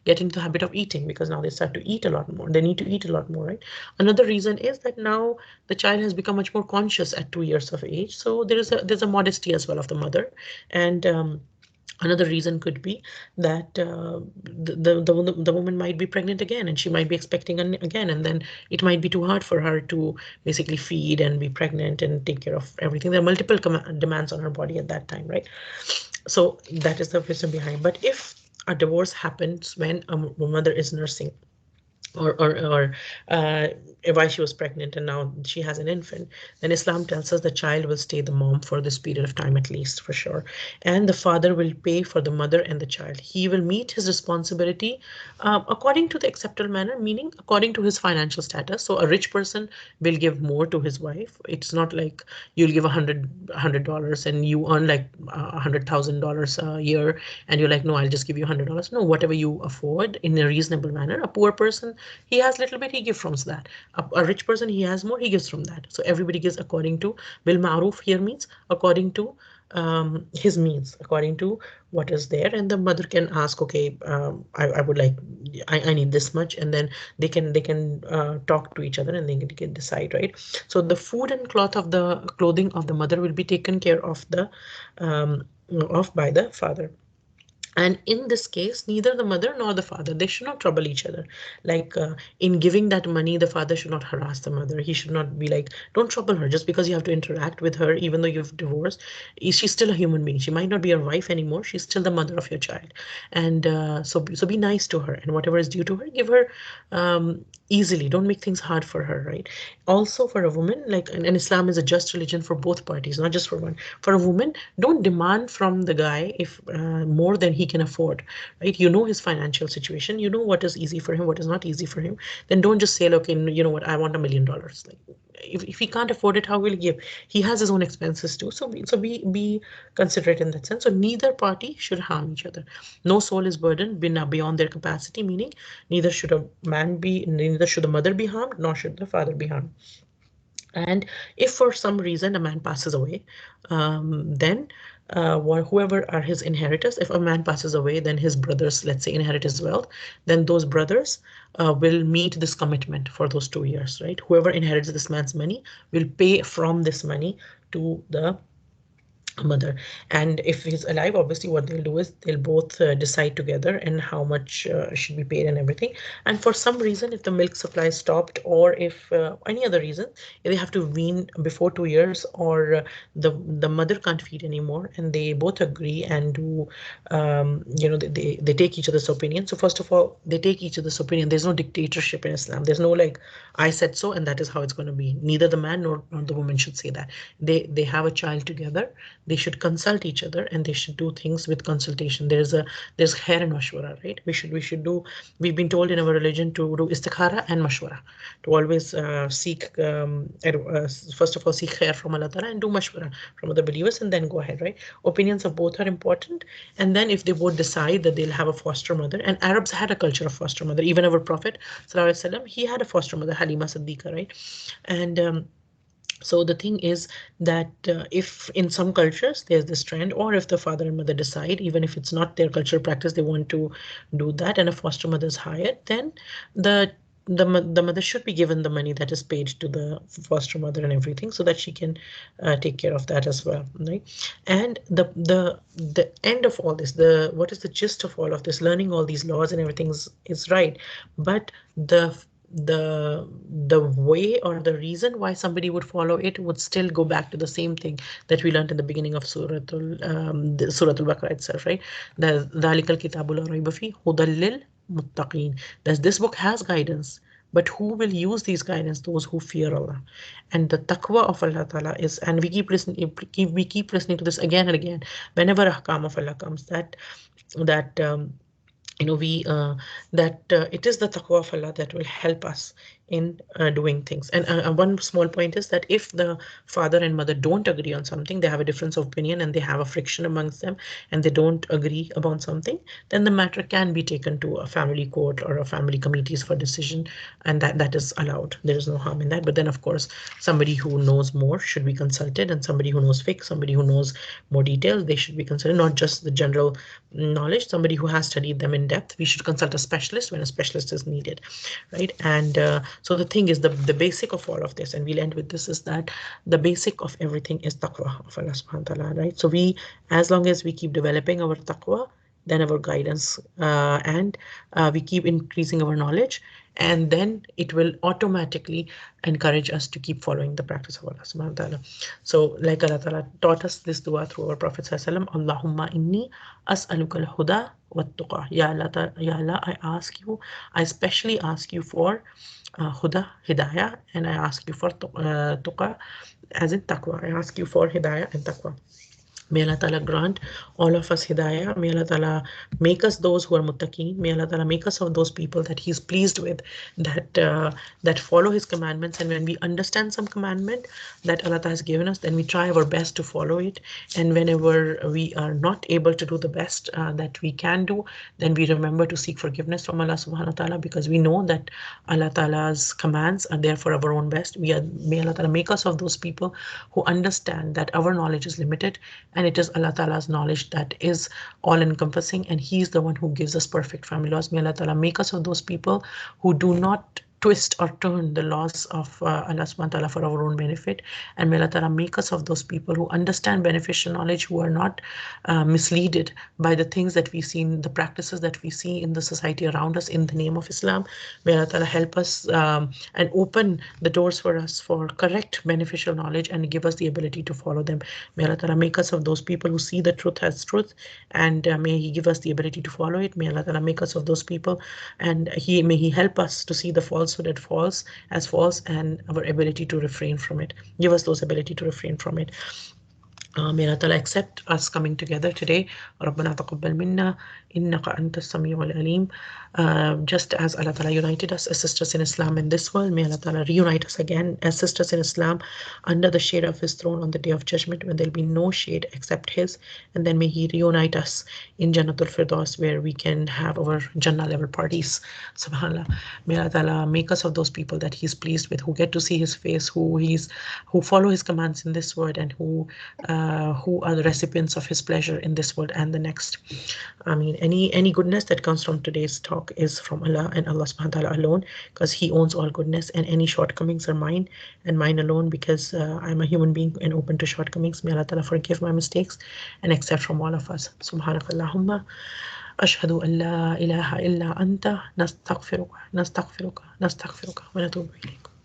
get into the habit of eating, because now they start to eat a lot more. They need to eat a lot more, right? Another reason is that now the child has become much more conscious at 2 years of age. So there's a modesty as well of the mother. And another reason could be that the woman might be pregnant again, and she might be expecting again, and then it might be too hard for her to basically feed and be pregnant and take care of everything. There are multiple demands on her body at that time, right? So that is the reason behind. But if a divorce happens when a mother is nursing, or while she was pregnant and now she has an infant, then Islam tells us the child will stay the mom for this period of time at least, for sure. And the father will pay for the mother and the child. He will meet his responsibility according to the acceptable manner, meaning according to his financial status. So a rich person will give more to his wife. It's not like you'll give $100 and you earn like $100,000 a year, and you're like, no, I'll just give you $100. No, whatever you afford in a reasonable manner. A poor person, he has little bit, he gives from that. A rich person, he has more, he gives from that. So everybody gives according to bil ma'ruf here means according to his means, according to what is there. And the mother can ask, okay, I would like, I need this much, and then they can talk to each other, and they can decide, right? So the food and clothing of the mother will be taken care of the of by the father. And in this case, neither the mother nor the father, they should not trouble each other. Like in giving that money, the father should not harass the mother. He should not be like, don't trouble her just because you have to interact with her, even though you've divorced. She's still a human being. She might not be your wife anymore. She's still the mother of your child. And so be nice to her, and whatever is due to her, give her easily. Don't make things hard for her, right? Also, for a woman, like, and Islam is a just religion for both parties, not just for one. For a woman, don't demand from the guy if more than he can afford, right? You know his financial situation. You know what is easy for him, what is not easy for him. Then don't just say, okay, you know what, I want $1 million. Like, if he can't afford it, how will he give? He has his own expenses too. So be considerate in that sense. So neither party should harm each other. No soul is burdened beyond their capacity, meaning neither should the mother be harmed, nor should the father be harmed. And if for some reason a man passes away, then whoever are his inheritors, if a man passes away, then his brothers, let's say, inherit his wealth, then those brothers will meet this commitment for those 2 years, right? Whoever inherits this man's money will pay from this money to the mother. And if he's alive, obviously what they'll do is they'll both decide together and how much should be paid and everything. And for some reason, if the milk supply stopped, or if any other reason, if they have to wean before 2 years, or the mother can't feed anymore, and they both agree and do, they take each other's opinion. So first of all, they take each other's opinion. There's no dictatorship in Islam. There's no like, I said so and that is how it's going to be. Neither the man nor the woman should say that. They have a child together. They should consult each other, and they should do things with consultation. There's khair and mashwara, right? We should do, we've been told in our religion to do istikhara and mashwara, to always seek first of all seek khair from Allah Ta'ala, and do mashwara from other believers, and then go ahead, right? Opinions of both are important. And then if they both decide that they'll have a foster mother, and Arabs had a culture of foster mother. Even our Prophet Sallallahu Alaihi Wasallam, he had a foster mother, Halima Siddiqa, right? And so the thing is that if in some cultures there's this trend, or if the father and mother decide, even if it's not their cultural practice, they want to do that, and a foster mother is hired, then the the mother should be given the money that is paid to the foster mother and everything, so that she can take care of that as well, right? And the end of all this, the what is the gist of all of this? Learning all these laws and everything is right, but the the way or the reason why somebody would follow it would still go back to the same thing that we learned in the beginning of Surah al Baqarah itself, right? The ذَلِكَ الْكِتَابُ لَا رَيْبَ فِيهِ هُدًى لِلْمُتَّقِينَ. That this book has guidance, but who will use these guidance? Those who fear Allah. And the taqwa of Allah Ta'ala is, and we keep listening to this again and again whenever ahkam of Allah comes, that we that it is the taqwa of Allah that will help us in doing things. And one small point is that if the father and mother don't agree on something, they have a difference of opinion and they have a friction amongst them, and they don't agree about something, then the matter can be taken to a family court or a family committees for decision, and that is allowed. There is no harm in that. But then, of course, somebody who knows more should be consulted, and somebody who knows fiqh, somebody who knows more details, they should be considered, not just the general knowledge, somebody who has studied them in depth. We should consult a specialist when a specialist is needed, right? And so the thing is, the basic of all of this, and we'll end with this, is that the basic of everything is taqwa of Allah subhanahu wa ta'ala, right? So as long as we keep developing our taqwa, then our guidance, and we keep increasing our knowledge, and then it will automatically encourage us to keep following the practice of Allah subhanahu wa ta'ala. So like Allah ta'ala taught us this dua through our Prophet sallallahu alaihi wasallam, Allahumma inni as'aluka al-huda wa tuqa. Ya Allah, Ya Allah, I ask you, I especially ask you for huda, hidayah, and I ask you for tuqa, as in taqwa. I ask you for hidayah and taqwa. May Allah Ta'ala grant all of us hidayah. May Allah Ta'ala make us those who are muttaqeen. May Allah Ta'ala make us of those people that He's pleased with, that follow His commandments. And when we understand some commandment that Allah Ta'ala has given us, then we try our best to follow it. And whenever we are not able to do the best that we can do, then we remember to seek forgiveness from Allah Subhanahu wa Ta'ala, because we know that Allah Ta'ala's commands are there for our own best. May Allah Ta'ala make us of those people who understand that our knowledge is limited, and it is Allah Ta'ala's knowledge that is all-encompassing, and He is the one who gives us perfect family laws. May Allah Ta'ala make us of those people who do not twist or turn the laws of Allah subhanahu wa ta'ala for our own benefit. And may Allah ta'ala make us of those people who understand beneficial knowledge, who are not misleaded by the things that we see, the practices that we see in the society around us in the name of Islam. May Allah ta'ala help us and open the doors for us for correct beneficial knowledge and give us the ability to follow them. May Allah ta'ala make us of those people who see the truth as truth, and may He give us the ability to follow it. May Allah ta'ala make us of those people, and may He help us to see the falsehood as false and our ability to refrain from it. Give us those ability to refrain from it. May Allah Ta'ala accept us coming together today. رَبَّنَا تَقَبَّلْ مِنَّا إِنَّكَ أَنْتَ السَّمِيعُ الْعَلِيمُ. Just as Allah Ta'ala united us as sisters in Islam in this world, may Allah Ta'ala reunite us again as sisters in Islam under the shade of His throne on the Day of Judgment, when there'll be no shade except His. And then may He reunite us in Jannatul Firdaus, where we can have our Jannah level parties. Subhanallah. May Allah Ta'ala make us of those people that He's pleased with, who get to see His face, who follow His commands in this world, and who are the recipients of His pleasure in this world and the next. I mean, any goodness that comes from today's talk is from Allah and Allah subhanahu wa ta'ala alone, because He owns all goodness, and any shortcomings are mine and mine alone, because I'm a human being and open to shortcomings. May Allah ta'ala forgive my mistakes and accept from all of us. Subhanakallahumma ashhadu an la ilaha illa anta nastaghfiruka wa natubu ilayk.